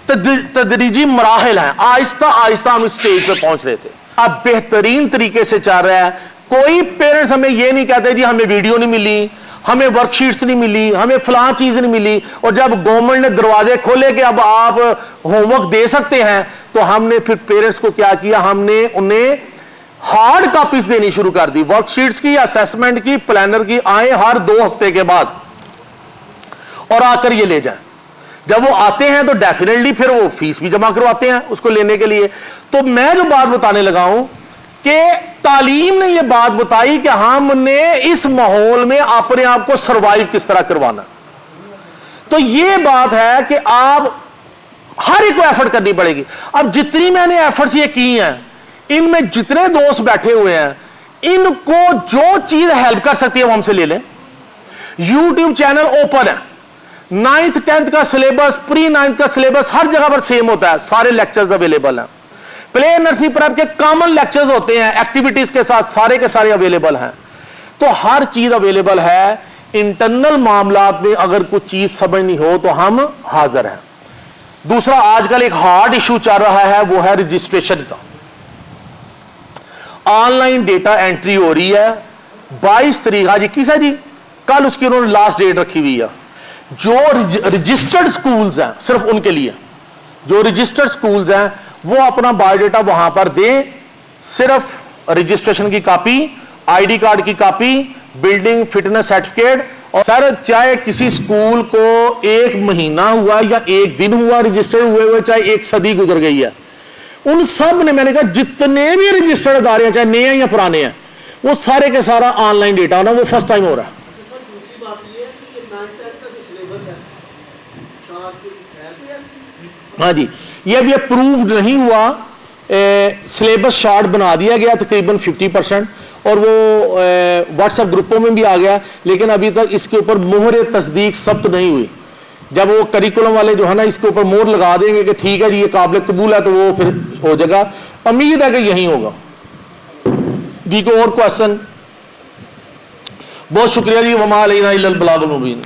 تدریجی مراحل ہیں, آہستہ آہستہ ہم اس سٹیج پہ پہنچ رہے تھے. اب بہترین طریقے سے چل رہا ہے. کوئی پیرنٹس ہمیں یہ نہیں کہتے جی ہمیں ویڈیو نہیں ملی, ہمیں ورک شیٹس نہیں ملی, ہمیں فلاں چیز نہیں ملی. اور جب گورنمنٹ نے دروازے کھولے کہ اب آپ ہوم ورک دے سکتے ہیں, تو ہم نے پھر پیرنٹس کو کیا کیا, ہم نے انہیں ہارڈ کاپیز دینی شروع کر دی, ورک شیٹس کی, اسیسمنٹ کی, پلانر کی. آئیں ہر 2 ہفتے کے بعد اور آ کر یہ لے جائیں. جب وہ آتے ہیں تو ڈیفینیٹلی پھر وہ فیس بھی جمع کرواتے ہیں اس کو لینے کے لیے. تو میں جو بات بتانے لگا ہوں کہ تعلیم نے یہ بات بتائی کہ ہم نے اس ماحول میں اپنے آپ کو سروائیو کس طرح کروانا. تو یہ بات ہے کہ آپ ہر ایک کو ایفرٹ کرنی پڑے گی. اب جتنی میں نے ایفرٹس یہ کی ہیں, ان میں جتنے دوست بیٹھے ہوئے ہیں, ان کو جو چیز ہیلپ کر سکتی ہے وہ ہم سے لے لیں. YouTube چینل اوپن ہے, 9th 10th کا سلیبس, پری 9th کا سلیبس ہر جگہ پر سیم ہوتا ہے, سارے لیکچرز اویلیبل ہیں. پلے نرسری پریپ کے کامن لیکچرز ہوتے ہیں ایکٹیویٹیز کے ساتھ, سارے کے سارے اویلیبل ہیں. تو ہر چیز اویلیبل ہے. انٹرنل معاملات میں اگر کچھ چیز سمجھنی ہو تو ہم حاضر ہیں. دوسرا, آج کل ایک ہارڈ ایشو چل رہا ہے, وہ ہے رجسٹریشن کا. آن لائن ڈیٹا انٹری ہو رہی ہے 22 تاریخ, آج 21 ہے جی, کل اس کی انہوں نے لاسٹ ڈیٹ رکھی ہوئی ہے. جو رجسٹرڈ سکولز ہیں صرف ان کے لیے, جو رجسٹرڈ سکولز ہیں وہ اپنا بایو ڈیٹا وہاں پر دیں, صرف رجسٹریشن کی کاپی, ID کارڈ کی کاپی, بلڈنگ فٹنس سرٹیفکیٹ. اور سر چاہے کسی سکول کو 1 مہینہ ہوا یا 1 دن ہوا رجسٹرڈ ہوئے, چاہے 1 صدی گزر گئی ہے, ان سب نے, میں نے کہا جتنے بھی رجسٹرڈ ادارے ہیں چاہے نئے ہیں یا پرانے ہیں, وہ سارے کے سارا آن لائن ڈیٹا ہونا, وہ فرسٹ ٹائم ہو رہا ہے. ہاں جی, یہ ابھی اپرووڈ نہیں ہوا, سلیبس شارٹ بنا دیا گیا تقریباً 50%, اور وہ واٹس ایپ گروپوں میں بھی آ گیا, لیکن ابھی تک اس کے اوپر مہر تصدیق ثبت نہیں ہوئی. جب وہ کریکولم والے جو ہے نا اس کے اوپر مہر لگا دیں گے کہ ٹھیک ہے جی یہ قابل قبول ہے, تو وہ پھر ہو جائے گا. امید ہے کہ یہی ہوگا. جی کو اور کوشچن؟ بہت شکریہ جی. وما علینا الا البلاغ المبین.